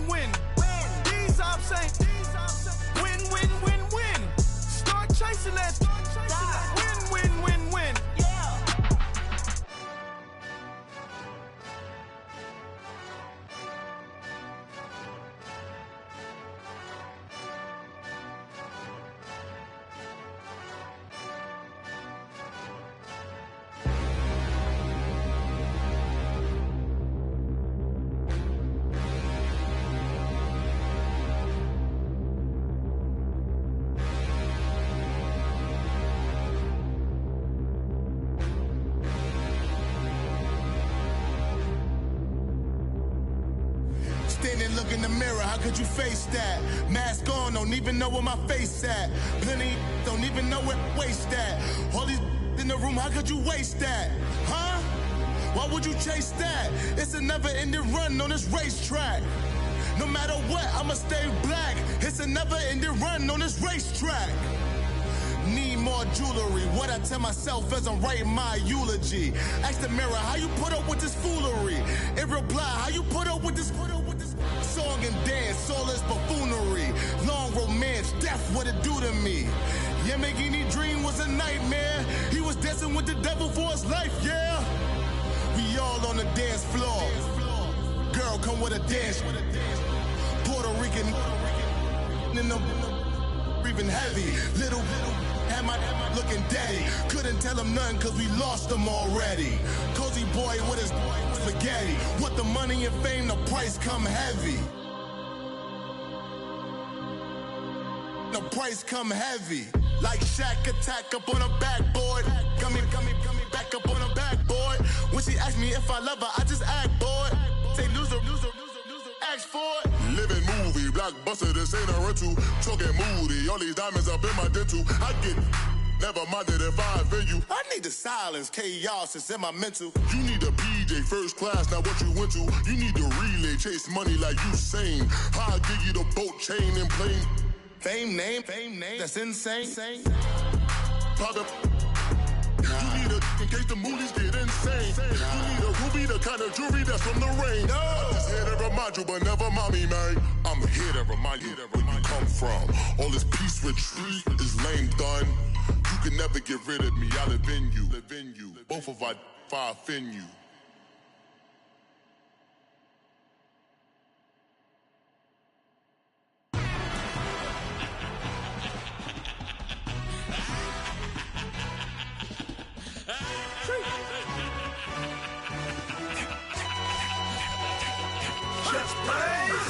Win. These ops say win. Start chasing that. Win. Standing, look in the mirror, how could you face that? Mask on, don't even know where my face at. Plenty, don't even know where waist at. All these in the room, how could you waste that? Huh? Why would you chase that? It's a never-ending run on this racetrack. No matter what, I'ma stay black. It's a never-ending run on this racetrack. Need more jewelry, what I tell myself as I'm writing my eulogy. Ask the mirror, how you put up with this foolery? In reply, how you put up with this song and dance, all this buffoonery. Long romance, death, what it do to me? Yamagini dream was a nightmare. He was dancing with the devil for his life, yeah. We all on the dance floor. Girl, come with a dance. Puerto Rican in the breathing heavy. Little had my looking daddy. Couldn't tell him nothing cause we lost him already. Cozy boy with his spaghetti. With the money and fame, the price come heavy. The price come heavy. Like Shaq attack up on a backboard. Gummy, back up on a backboard. When she asked me if I love her, I just act bored. Say loser, ask for it. Living movie, blockbuster, this ain't a rental. Talking moody, all these diamonds up in my dental. I get never minded if I offend you. I need the silence, chaos is in my mental. You need a PJ, first class, not what you went to. You need the relay, chase money like you sane. I'll give you the boat, chain, and plane. Fame name, that's insane. Pop up. You need a, in case the movies get insane. You need a ruby, the kind of jewelry that's from the rain. I'm just here to remind you, but never mind me, man. I'm here to remind you where you come from. All this peace retreat is lame done. You can never get rid of me, I live in you. Both of our fire fin you.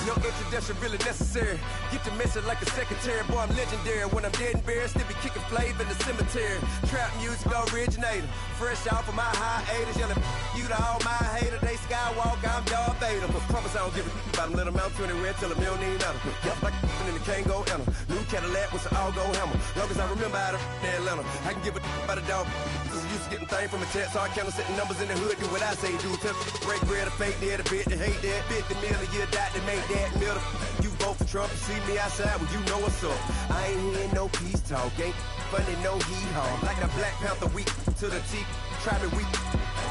Yo, no introduction really necessary. Get the message like a secretary. Boy, I'm legendary. When I'm dead and buried, still be kicking flavor in the cemetery. Trap music originator. Fresh off of my hiatus. Yelling you to all my haters. They skywalk, I'm Darth Vader. But promise I don't give a about them. Let them out anywhere till a million need matter. Yep, like in the can't go enter. New Cadillac with an all-go hammer. Long as I remember how to Atlanta. I can give a about a dog. Cause used to getting things from a text. So I count setting numbers in the hood. Do what I say do. Tell break bread, a fake dead, a bit, to hate that. 50 million, you die to make that middle. You vote for Trump, you see me outside when you know what's up. I ain't hearing no peace talk, ain't funny, no heat haul. Like a Black Panther weak to the teeth, try me weak.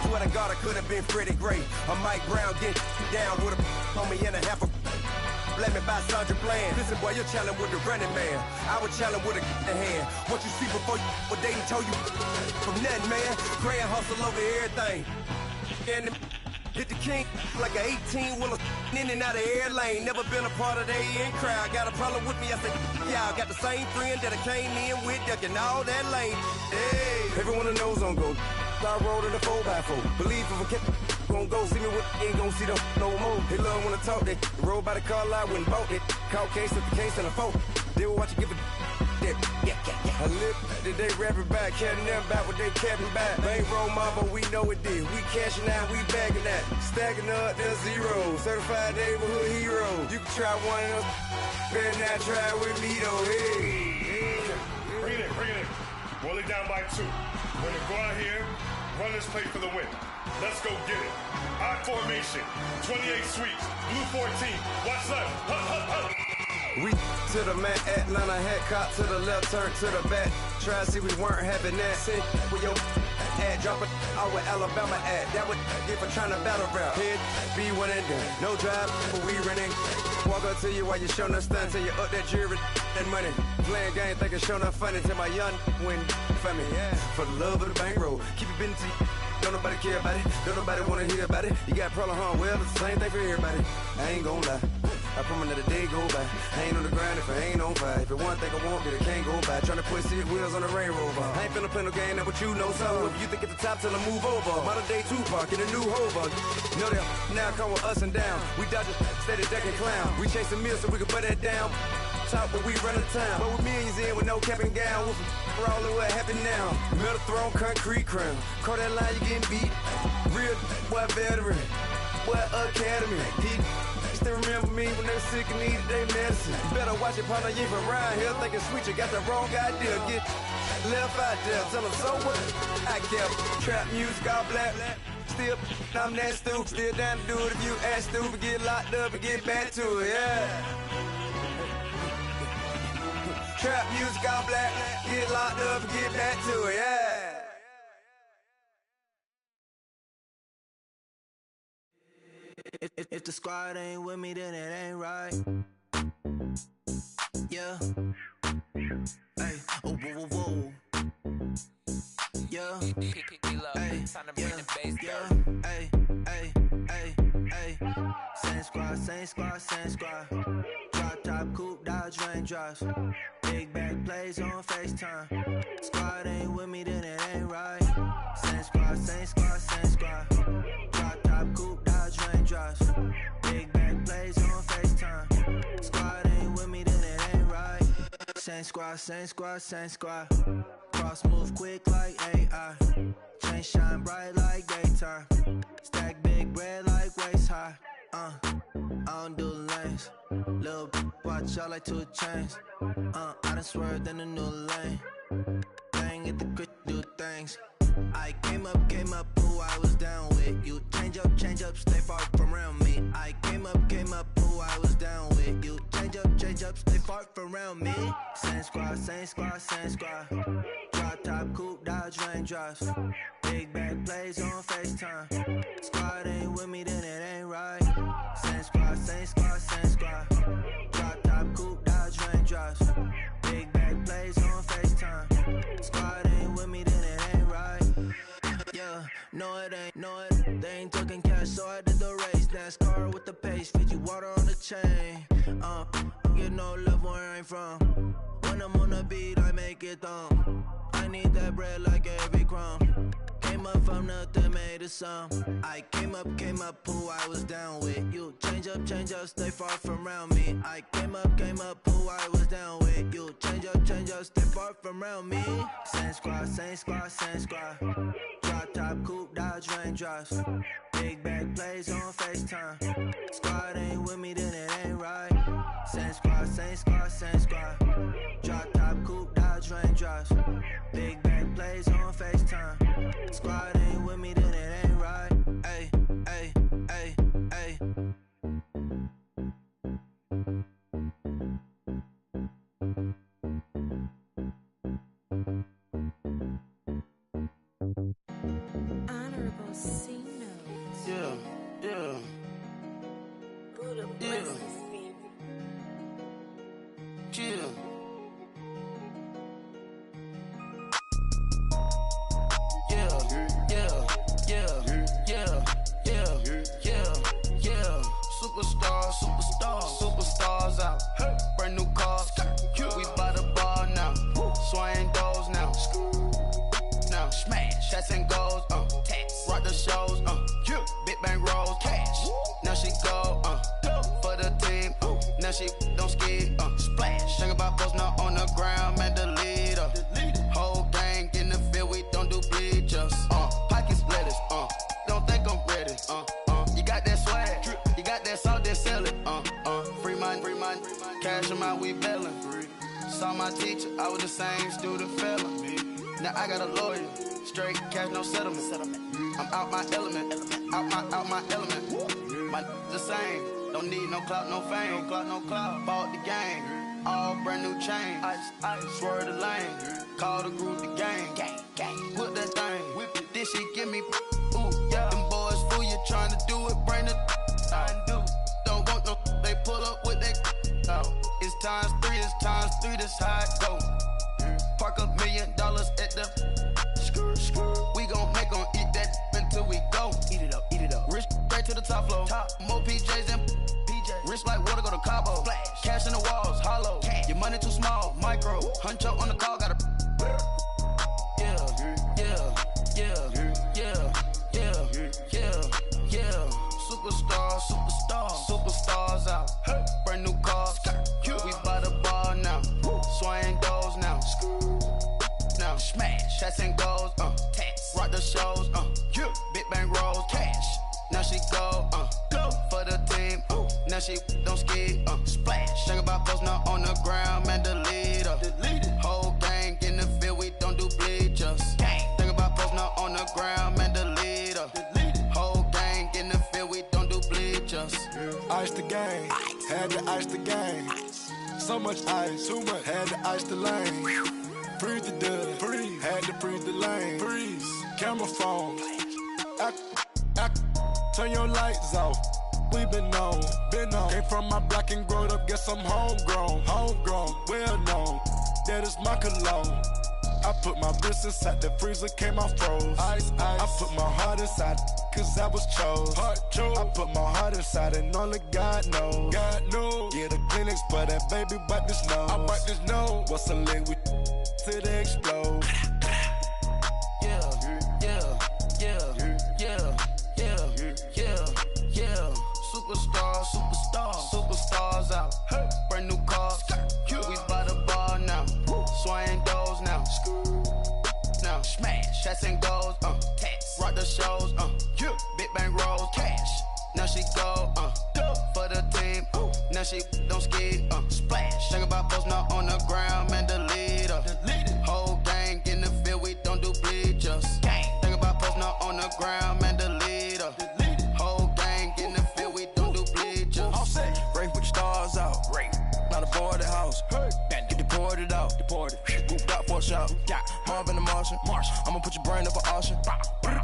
Swear to God, I could have been Freddie Gray. Or Mike Brown getting down with a on me and a half a blame me by Sandra Bland. Listen, boy, you're challenging with the running man. I was challenging with a hand. What you see before you, what they told you from nothing, man. Grand hustle over everything. And hit the king like an 18-wheeler in and out of air lane. Never been a part of the in crowd. Got a problem with me, I said, yeah, I got the same friend that I came in with, ducking all that lane. Hey, everyone that knows on go. I rolled in a 4x4. Believe if I kept gon' go see me with ain't gon' see them no more. They love when I talk that. Roll by the car lot, went and bought it. Call case at the case and a phone. They will watch you give it that. Yeah. I live that they rapping back, caring them back what they capping back. Ain't roll mama, we know it did. We cashing out, we bagging that. Stacking up, there's zero. Certified neighborhood hero. You can try one of them. Better not try with me though. Hey. Bring it in. Roll it down by 2. We're gonna go out here, run this play for the win. Let's go get it. I formation, 28 sweeps, blue 14. Watch left. Hup. We to the man, Atlanta hat cop to the left, turn to the back. Try to see we weren't having that. Sit with your ad, drop it out with Alabama ad. That would get for trying to battle rap. Head, be one and done. No drive, but we running. Walk up to you while you showing us stunts. Till you up that jewelry and money. Playing game, thinking showing up funny. Till my young win for me. Yeah. For the love of the bankroll. Keep it business to you. Don't nobody care about it. Don't nobody wanna hear about it. You got a problem, huh? Well, it's the same thing for everybody. I ain't gon' lie. I promise that a day go by. I ain't on the grind if I ain't on fire. If it one thing I want, then it can't go by. Tryna put 6 wheels on the Range Rover. I ain't finna play no game, that what you know. So if you think at the top, tell them move over. Modern day Tupac in a new hover. Know that now come with us and down. We dodge it, steady decking clown. We chasing meals so we can put that down. Top, but we run the town. But with millions in with no cap and gown. We're all in what happened now. Metal throne, concrete crown. Call that line, you getting beat. Real boy veteran. Boy academy. Still remember me when they sick and needed their medicine. You better watch it, partner, you ain't from around here thinking sweet, you got the wrong idea. Get left out there, tell them so what? I kept trap music all black. Still, I'm that stupid. Still down to do it if you act stupid. Get locked up and get back to it, yeah. Trap music all black. Get locked up and get back to it, yeah. If the squad ain't with me, then it ain't right. Yeah. Hey, oh, whoa, whoa, whoa. Yeah. Hey, yeah. Hey. Same squad. Drop top, coupe, Dodge raindrops. Big back plays on FaceTime. Squad ain't with me, then it ain't right. Same squad. Drop top, coupe, Dodge raindrops. Big back plays on FaceTime. Squad ain't with me, then it ain't right. Same squad. Cross move quick like AI. Chain shine bright like daytime. Stack big bread like waist high. I don't do lanes. Little watch out like 2 chains. I done swerved in a new lane. Bang at the crit, do things. I came up, who I was down with. You change up, stay far from around me. I came up, who I was down with. You change up, stay far from around me. Same squad. Drop top, coupe, Dodge raindrops. Big back plays on FaceTime. Squad ain't with me, then it ain't right. Same squad. Drop top, coupe, Dodge raindrops. Big back plays on FaceTime. Squad ain't with me, then it ain't right. Yeah, no it ain't. They ain't talking cash, so I did the race. NASCAR with the pace, feed you water on the chain. Get no love where I ain't from. When I'm on the beat, I make it thumb. I need that bread like every crumb. Came up from nothing, made a sum. I came up, who I was down with. You change up, stay far from around me. I came up, who I was down with. You change up, stay far from around me. Same squad. Drop top, coupe, Dodge raindrops. Big bag plays on FaceTime. Squad ain't with me, then it ain't right. Same squad. Drop top, coupe, Dodge raindrops. Big bag plays on FaceTime. Squad ain't with me, then it ain't right. Ay. Honorable C notes. Yeah. Buddha blessings, baby. Yeah. Superstars out. Brand new cars. We by the bar now. Swaying doors now. Now smash. Shots and goals. Rock the shows. Big bang rolls. Cash. Now she go. For the team. Now she don't ski. Splash. Think about post now on the ground. Man, the leader. Whole gang in the field. We don't do bleachers. Pockets lettuce. Don't think I'm ready. You got that swag. You got that salt, then sell it. Free mind. Cash them out, we bailin'. Saw my teacher, I was the same student felon. Now I got a lawyer, straight cash, no settlement. I'm out my element, out my element. My the same, don't need no clout, no fame. Bought the game, all brand new chain. I swerve the lane, call the group the gang. Whip that thing, whip it. This shit give me, ooh yeah. Them boys fool you trying to do it, bring the don't want no, they pull up with that. It's times three, this how it go. Park $1 million at the we gon' make 'em eat that until we go. Eat it up. Rich straight to the top floor. More PJs and rich like water, go to Cabo. Flash. Cash in the walls, hollow. Cash. Your money too small, micro. Huncho on the call, gotta. Superstars out. Brand new cars. We by the bar now. Swaying doors now. Now smash. Shots and goals. Rock the shows. Big bang rolls. Cash. Now she go. For the team. Now she don't ski. Splash. Think about post now on the ground. Man, the leader. Whole gang in the field. We don't do bleachers. Think about post now on the ground. Man, the leader. Whole gang in the field. We don't do bleachers. Ice the game, had to ice the game. So much ice, too much, had to ice the lane. Freeze the dub, had to freeze the lane. Freeze, camera phone. Turn your lights off. We been on. Came from my block and growed up, guess I'm homegrown, well known. That is my cologne. I put my wrist inside the freezer, came out froze. Ice. I put my heart inside, cause I was chose. I put my heart inside and only God knows. Yeah, the clinics for that baby bite this nose. I bite this nose. What's a leg with till they explode? Superstars out. Brand new cars. We by the bar now. Swaying doors now. Now smash. Shots and goals. Rock the shows. Big bang rolls. Cash. Now she go. For the team. Now she don't ski. Splash. Think about post now on the ground. Man, the leader. Whole gang in the field. We don't do bleachers. Think about post now on the ground. Man, the leader. Whole gang in the field. We don't do bleachers. All set. Race with the stars out. Not a boarded house. Get deported out. Booped out for a shot. Marvin the Martian. I'ma put your brain up for auction.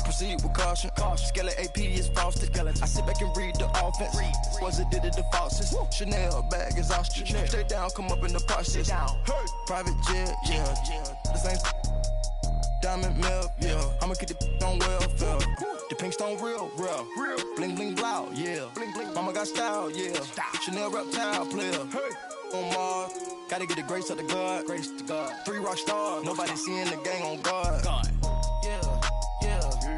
Proceed with caution. Skeleton AP is frosted. I sit back and read the offense. Was it did it the faucets? Chanel bag is ostrich. Stay down, come up in the process. Private jet, yeah. The same diamond milk, yeah. I'ma get the on welfare. The pink stone real. Bling bling blow, yeah. Mama got style, yeah. Chanel reptile player. On Mars, gotta get the grace of the God. 3 rock stars, nobody seeing the gang on guard. Yeah.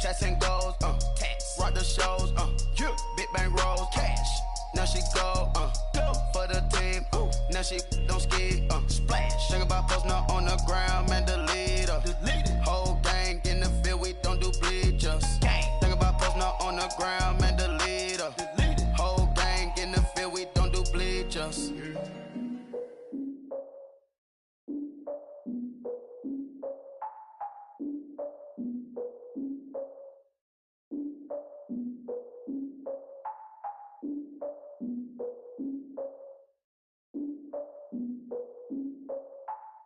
Chats and goals, rock the shows, big bang rolls, cash. Now she go for the team, now she don't ski, splash. Think about posting up on the ground, man, delete her. Whole gang in the field, we don't do bleachers. Think about posting up on the ground, man, delete her. Whole gang in the field, we don't do bleachers.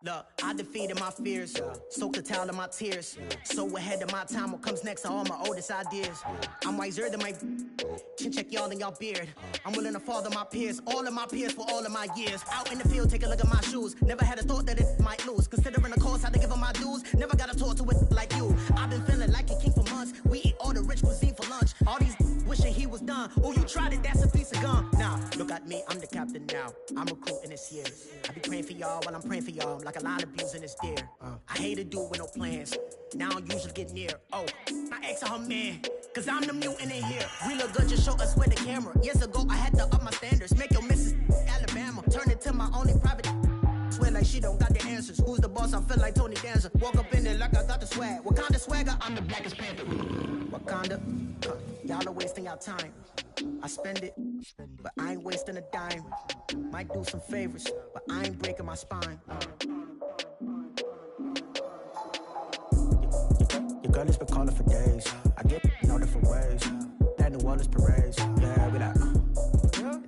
Look, I defeated my fears, soaked the towel of my tears. So ahead of my time, what comes next are all my oldest ideas. I'm wiser than my chin check y'all in y'all beard. I'm willing to father my peers, all of my peers for all of my years. Out in the field, take a look at my shoes. Never had a thought that it might lose. Considering the cost, had to give them my dues. Never got a talk to it like you. I've been feeling like a king for months. We eat all the rich cuisine for lunch. All these wishing he was done. Oh, you tried it, that's a piece of gum. Now, look at me, I'm the captain now. I'm recruiting this year. I be praying for y'all while I'm praying for y'all. Like a line of abuse in his deer. I hate to do with no plans. Now I usually get near. Oh, my ex her man. Cause I'm the mutant in here. We look good, just show us with the camera. Years ago, I had to up my standards. Make your missus Alabama. Turn it to my only private. Swear like she don't got the answers. Who's the boss? I feel like Tony Danza. Walk up in there like I got the swag. What kind of swagger? I'm the blackest panther. Wakanda. Y'all are wasting your time. I spend it, but I ain't wasting a dime. Might do some favors, but I ain't breaking my spine. Your girl has been calling for days. I get in all different ways. That New Orleans parades. Yeah, we like,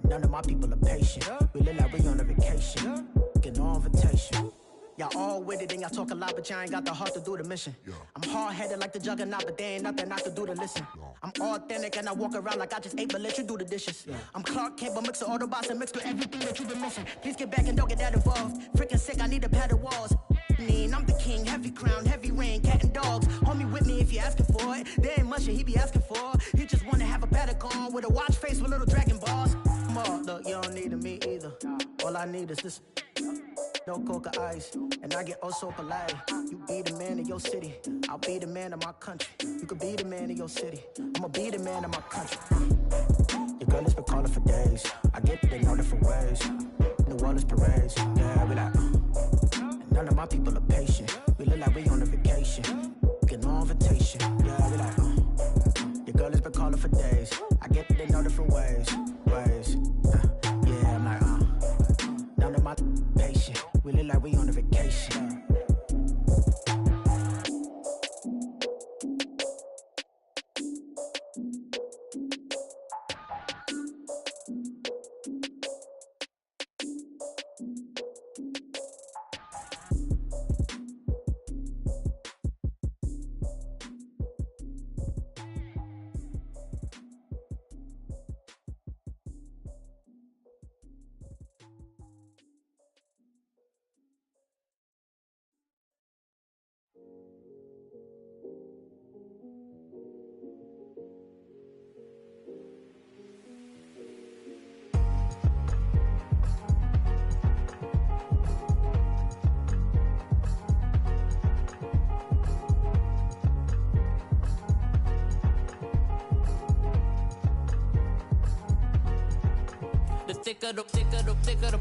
none of my people are patient. We look like we on a vacation. Get no invitation. Y'all all with it and y'all talk a lot, but y'all ain't got the heart to do the mission. I'm hard-headed like the juggernaut, but there ain't nothing I can do to listen. I'm authentic and I walk around like I just ate, but let you do the dishes. I'm Clark Kent, but mix the Autobots and mixed with everything that you've been missing. Please get back and don't get that involved. Freaking sick, I need a pad of walls. I'm the king, heavy crown, heavy rain, cat and dogs. Homie with me if you're asking for it. There ain't much that he be asking for. He just wanna have a paddock on with a watch face with little dragon balls. Look, you don't need me either. All I need is this. No coca ice, and I get oh so polite. You be the man of your city, I'll be the man of my country. You could be the man of your city, I'ma be the man of my country. Your girl has been calling for days. I get it in all different ways. New Orleans parades, yeah, we like. None of my people are patient. We look like we on a vacation. Get no invitation, yeah, we like. Your girl has been calling for days. I get it in all different ways. Yeah, I'm like, none of my patient. We look like we on a vacation. Thicker the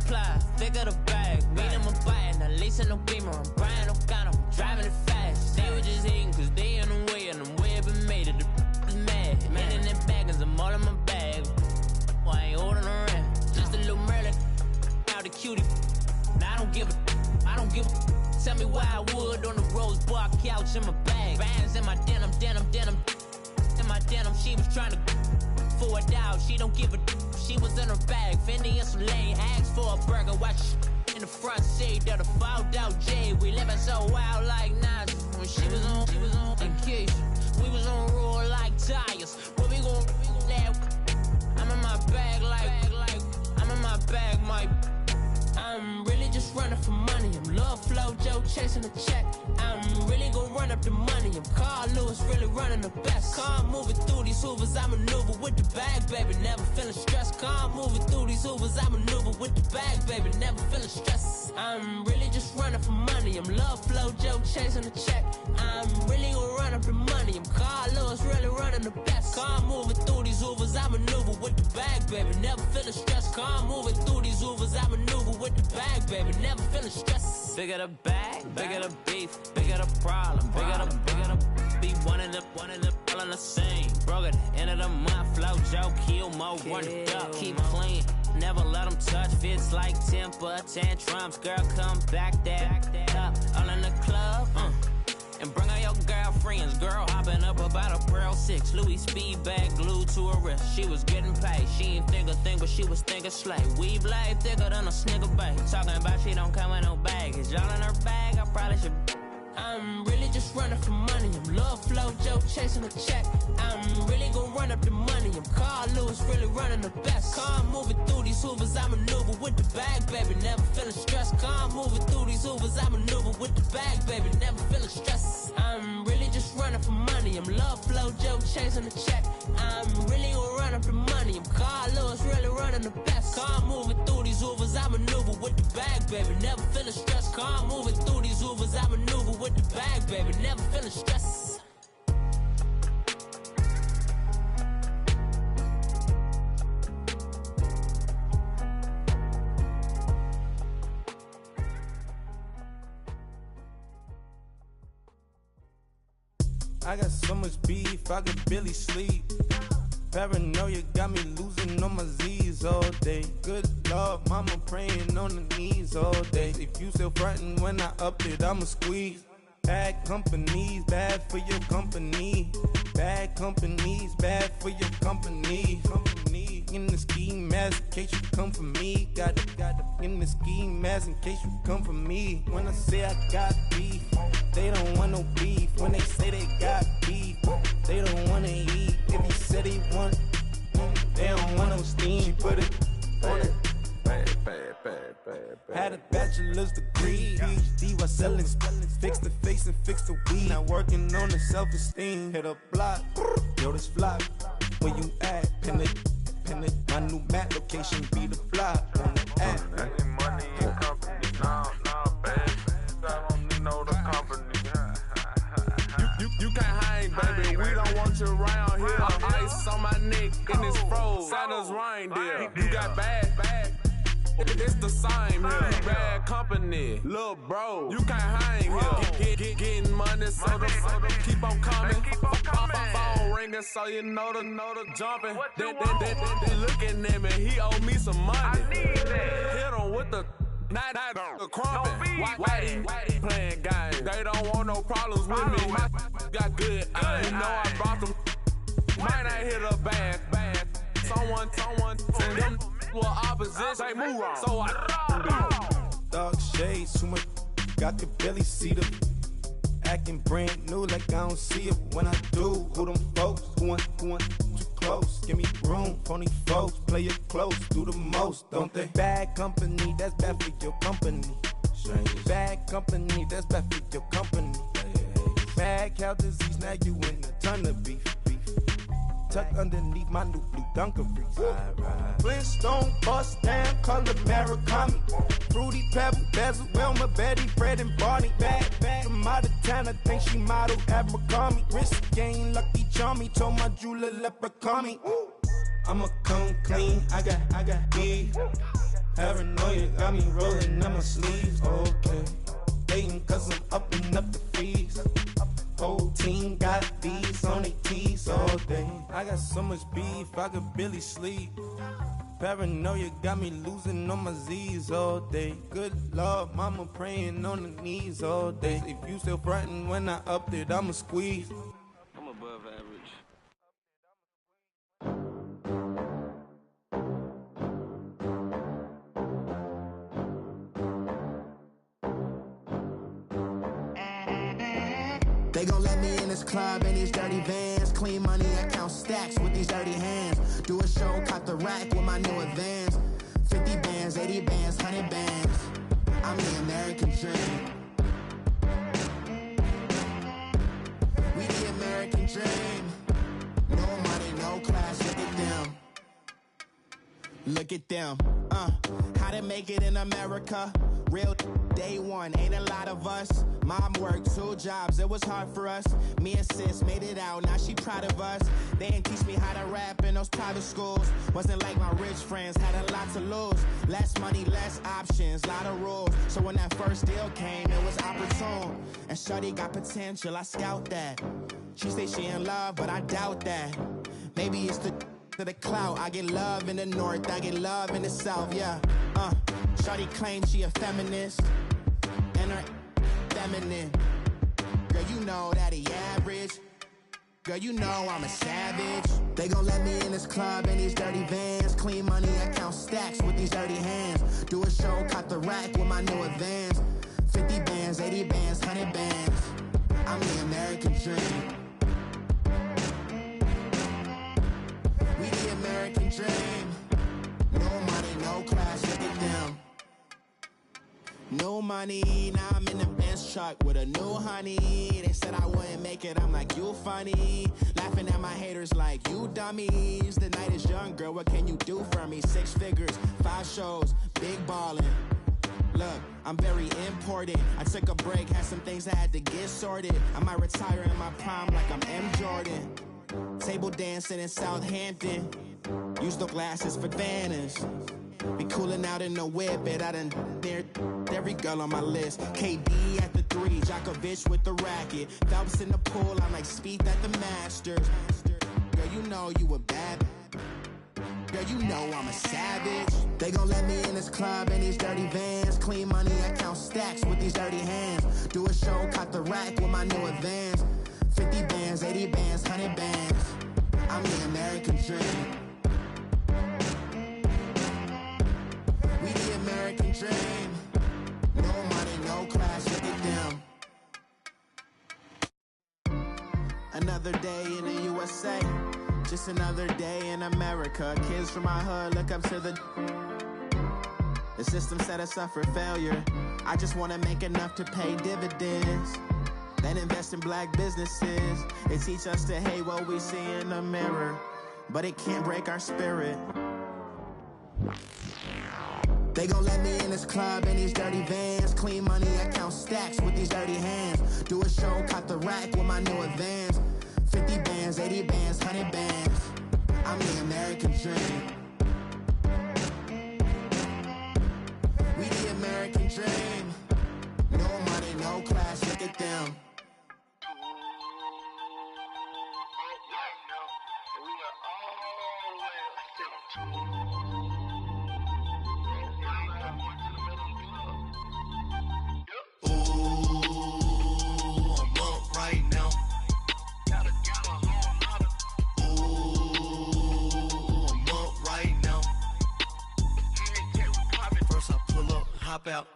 ply, thicker the bag. Meet them a buying, a lace and no beamer. I'm Brian, no gun, I'm driving it fast. They were just hating cause they in the way, and the way I've been made it, the is mad. Man in that bag, cause I'm all in my bag. Well, I ain't holding around, just a little Merlin. Now the cutie, now I don't give a. Tell me why I would on the rose bar couch in my bag. Bands in my denim. In my denim, she was trying to for it out, she don't give a. She was in her bag, Fendi and some lane. Asked for a burger, watch in the front seat of the fouled out J. We living so wild like Nas. When she was on vacation, we was on roll like tires. Where we gon' let? I'm in my bag like I'm in my bag, Mike. I'm really just running for money. I'm love flow, Joe chasing the check. I'm really gon' run up the money. I'm Carl Lewis, really running the best. Car moving through these Hoovers, I maneuver with the bag, baby. Never feeling stressed. Car moving through these Hoovers, I maneuver with the bag, baby. Never feeling stressed. I'm really just running for money. I'm love flow, Joe chasing the check. I'm really gon' run up the money. I'm Carl Lewis, really running the best. Car moving through these Hoovers, I maneuver with the bag, baby. Never feeling stressed. Car moving through these Hoovers, I maneuver with the bag, baby. Never feeling stressed. Bigger the bag, bigger the beef, bigger the problem, bigger the be one in the all in the same. Broke at the end of the month, flow Joe, kill mo, run it up, keep clean. Never let them touch, fits like temper tantrums. Girl, come back that up, all in the club, and bring out your girlfriends. Girl hopping up about a Pearl 6 Louis speed bag glued to her wrist. She was getting paid, she ain't think a thing, but she was thinking slay. We blade thicker than a snigger bag. Talking about she don't come with no baggage. Y'all in her bag, I probably should. I'm really just running for money. I'm love flow, Joe chasing the check. I'm really gon' run up the money. I'm Carl Lewis, really running the best. Car moving through these Hoovers, I maneuver with the bag, baby. Never feeling stressed. Car moving through these Hoovers, I maneuver with the bag, baby. Never feeling stressed. I'm really just running for money. I'm love flow, Joe chasing the check. I'm really gon' run up the money. I'm Carl Lewis, really running the best. Car moving through these Hoovers, I maneuver with the bag, baby. Never feeling stressed. Car moving through these Hoovers, I maneuver with the bag, baby. Never feeling stressed. I got so much beef, I could barely sleep. Paranoia got me losing on my Z's all day. Good Lord, mama praying on the knees all day. If you still frontin' when I up it, I'ma squeeze. Bad companies, bad for your company. Bad companies, bad for your company. Company in the ski mask in case you come for me. Got it in the ski mask in case you come for me. When I say I got beef, they don't want no beef. When they say they got beef, they don't wanna eat. If he said he want, they don't want no steam. She put it on it. Had a bachelor's degree, PhD while selling, fix the face and fix the weed. Now working on the self-esteem. Hit a block, yo this flop. Where you at? Pin it. My new map location be the flop on the app. Any money in company, nah, baby. I don't know the company. You can't hang, baby. We don't want you around here. Ice on my neck in this froze. Santa's reindeer. You got bad. It's the same here. Bad company, little bro. You can't hang here. Getting money, so the keep on coming. Phone ringing, so you know the jumping. They looking at me. He owe me some money. Hit him with the the crumping. Whitey playing games. They don't want no problems with me. My got good aim. You know I brought them. Might not hit a bad. Someone send them to opposition. They move on. So I Dark shades, too much. I could barely see them. Acting brand new like I don't see it when I do. Who them folks? Who want too close? Give me room. Phony folks, play it close. Do the most, don't they? Bad company, that's bad for your company. Bad company, that's bad for your company. Bad cow disease, now you in a ton of beef. Tucked underneath my new blue Dunkaroos. Flintstone, bust down, color Murakami. Fruity Pebble, Bezel, Wilma, Betty, Fred, and Barney. Bad from out of town, I think she modeled Abercrombie. Wrist game, Lucky Charmy, told my jeweler leprechaun me. I'ma come clean, I got beef. Paranoia got me rolling on my sleeves, okay. Dating cause I'm upping up the fees. Whole team got these on their tees all day. I got so much beef, I could barely sleep. Paranoia got me losing on my Z's all day. Good Lord, mama praying on the knees all day. If you still frontin' when I up it, I'ma squeeze. I'm above average. They gon' let me in this club in these dirty vans. Clean money, I count stacks with these dirty hands. Do a show, cop the rack with my new advance. 50 bands, 80 bands, 100 bands. I'm the American dream. dream. No money, no class, look at them. Look at them, how to make it in America. Real day one, ain't a lot of us. Mom worked 2 jobs, it was hard for us. Me and sis made it out, now she proud of us. They didn't teach me how to rap in those private schools. Wasn't like my rich friends, had a lot to lose. Less money, less options, lot of rules. So when that first deal came, it was opportune. And shorty got potential, I scout that. She say she in love, but I doubt that. Maybe it's to the clout. I get love in the north, I get love in the south, yeah. Shorty claims she a feminist, and her feminine. Girl, you know that he average. Girl, you know I'm a savage. They gon' let me in this club in these dirty vans. Clean money, I count stacks with these dirty hands. Do a show, cut the rack with my new advance. 50 bands, 80 bands, 100 bands. I'm the American dream. We the American dream. No money, no class, look at them. No money, now I'm in the Benz truck with a new honey. They said I wouldn't make it, I'm like, you funny. Laughing at my haters like, you dummies. The night is young, girl, what can you do for me? 6 figures, 5 shows, big ballin'. Look, I'm very important. I took a break, had some things I had to get sorted. I might retire in my prime like I'm M. Jordan. Table dancing in Southampton. Use the glasses for banners. Be cooling out in the whip, but I done near every girl on my list. KD at the 3, Djokovic with the racket. Phelps in the pool, I'm like Spieth at the Masters. Girl, you know you a bad. Girl, you know I'm a savage. They gon' let me in this club in these dirty vans. Clean money, I count stacks with these dirty hands. Do a show, cut the rack with my new advance. 50 bands, 80 bands, 100 bands. I'm the American dream. We the American dream. No money, no class, look at them. Another day in the USA. Just another day in America. Kids from my hood look up to the system set us up for failure. I just wanna make enough to pay dividends. Then invest in black businesses. It teach us to hate what we see in the mirror, but it can't break our spirit. They gon' let me in this club in these dirty vans. Clean money, I count stacks with these dirty hands. Do a show, cut the rack with my new advance. 50 bands, 80 bands, 100 bands. I'm the American dream. We the American dream. No money, no class, look at them. Hop out,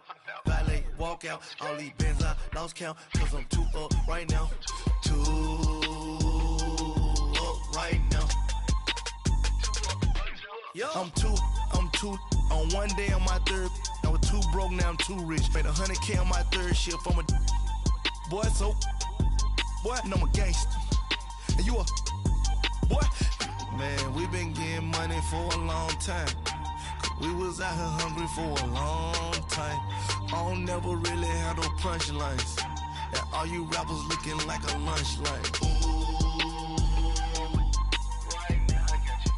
valet, walk out. All these bands I lost count, cause I'm too up right now. Too up right now. I'm too on one day on my third. I was too broke, now I'm too rich. Made 100K on my third shift. I'm a boy, so boy, and I'm a gangster. And you a boy. Man, we been getting money for a long time. We was out here hungry for a long time. I don't never really have no punchlines. And all you rappers looking like a lunch line. Right now, I got you.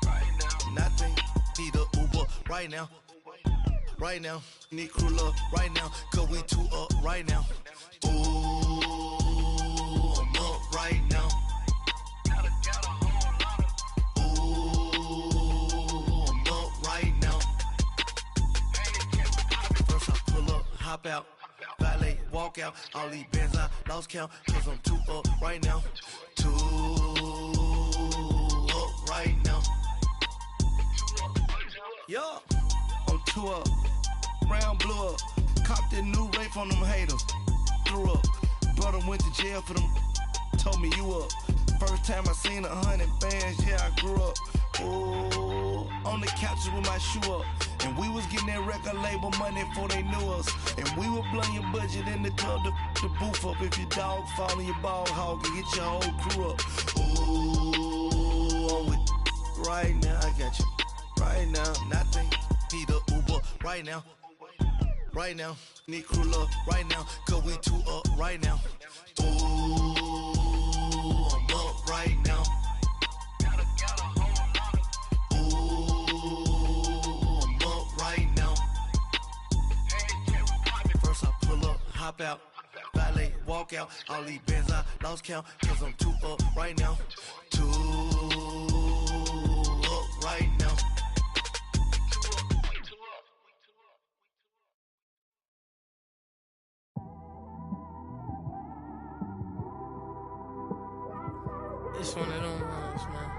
Right now. Nothing, need a Uber right now. Right now, need crew up right now. Cause we too up right now. Ooh, I'm up right now. Hop out, valet, walk out. All these bands I lost count, cause I'm too up right now. Too up right now. Yeah, I'm too up. Round blew up. Copped that new rape from them haters. Threw up. Brother went to jail for them. Told me you up. First time I seen 100 bands, yeah, I grew up. Ooh, on the couches with my shoe up. And we was getting that record label money before they knew us. And we were blowing your budget in the club to booth up. If your dog fall in your ball hog and get your whole crew up. Ooh, I'm with right now, I got you. Right now, nothing. Need a Uber right now. Right now, need crew love right now. Cause we two up right now. Ooh, I'm up right now. Hop out, valet, walk out. All these bands I lost count, cause I'm too up right now. Too up right now. It's one of them ones, man.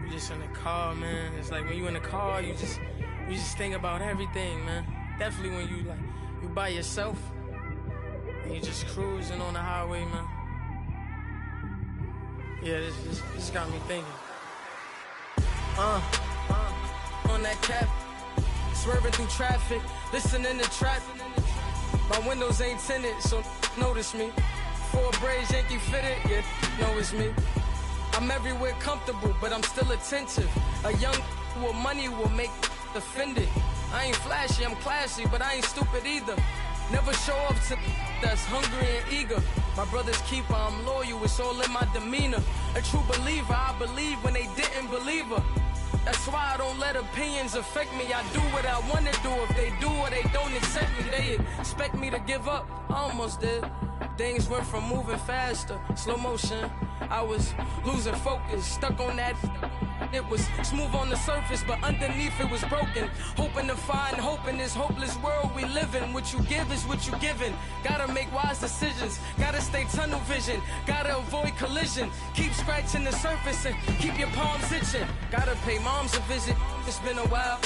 You just in the car, man. It's like when you in the car, you just think about everything, man. Definitely when you by yourself and you just cruising on the highway, man. Yeah, this got me thinking. On that cap, swerving through traffic, listening to trap. My windows ain't tinted, so notice me. 4 braids, Yankee fitted, yeah, know it's me. I'm everywhere comfortable, but I'm still attentive. A young with money will make offended. I ain't flashy, I'm classy, but I ain't stupid either. Never show up to that's hungry and eager. My brother's keeper, I'm loyal, it's all in my demeanor. A true believer, I believe when they didn't believe her. That's why I don't let opinions affect me. I do what I wanna do. If they do or they don't accept me, they expect me to give up. I almost did. Things went from moving faster, slow motion. I was losing focus, stuck on that. It was smooth on the surface, but underneath it was broken. Hoping to find hope in this hopeless world we live in. What you give is what you given. Gotta make wise decisions. Gotta stay tunnel vision. Gotta avoid collision. Keep scratching the surface and keep your palms itching. Gotta pay moms a visit. It's been a while.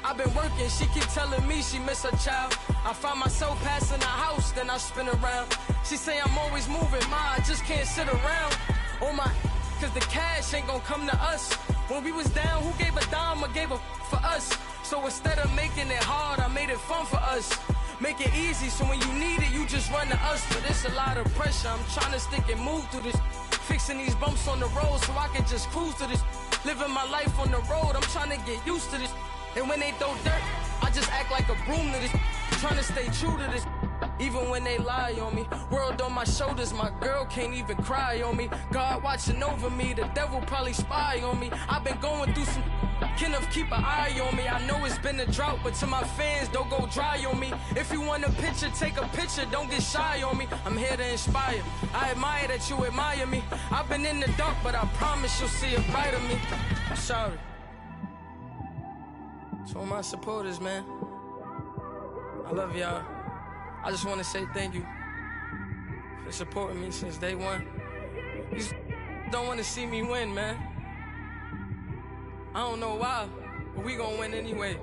I've been working, she keep telling me she miss her child. I find myself passing the house, then I spin around. She say I'm always moving, ma, I just can't sit around. Oh my, cause the cash ain't gonna come to us. When we was down, who gave a dime or gave a for us? So instead of making it hard, I made it fun for us. Make it easy, so when you need it, you just run to us. But it's a lot of pressure, I'm trying to stick and move through this. Fixing these bumps on the road so I can just cruise to this. Living my life on the road, I'm trying to get used to this. And when they throw dirt, I just act like a broom to this. Trying to stay true to this. Even when they lie on me. World on my shoulders, my girl can't even cry on me. God watching over me, the devil probably spy on me. I've been going through some. Kenneth, keep an eye on me. I know it's been a drought, but to my fans, don't go dry on me. If you want a picture, take a picture, don't get shy on me. I'm here to inspire. I admire that you admire me. I've been in the dark, but I promise you'll see a brighter me. I'm sorry. To all my supporters, man. I love y'all. I just want to say thank you for supporting me since day one. You just don't want to see me win, man. I don't know why, but we gonna win anyway.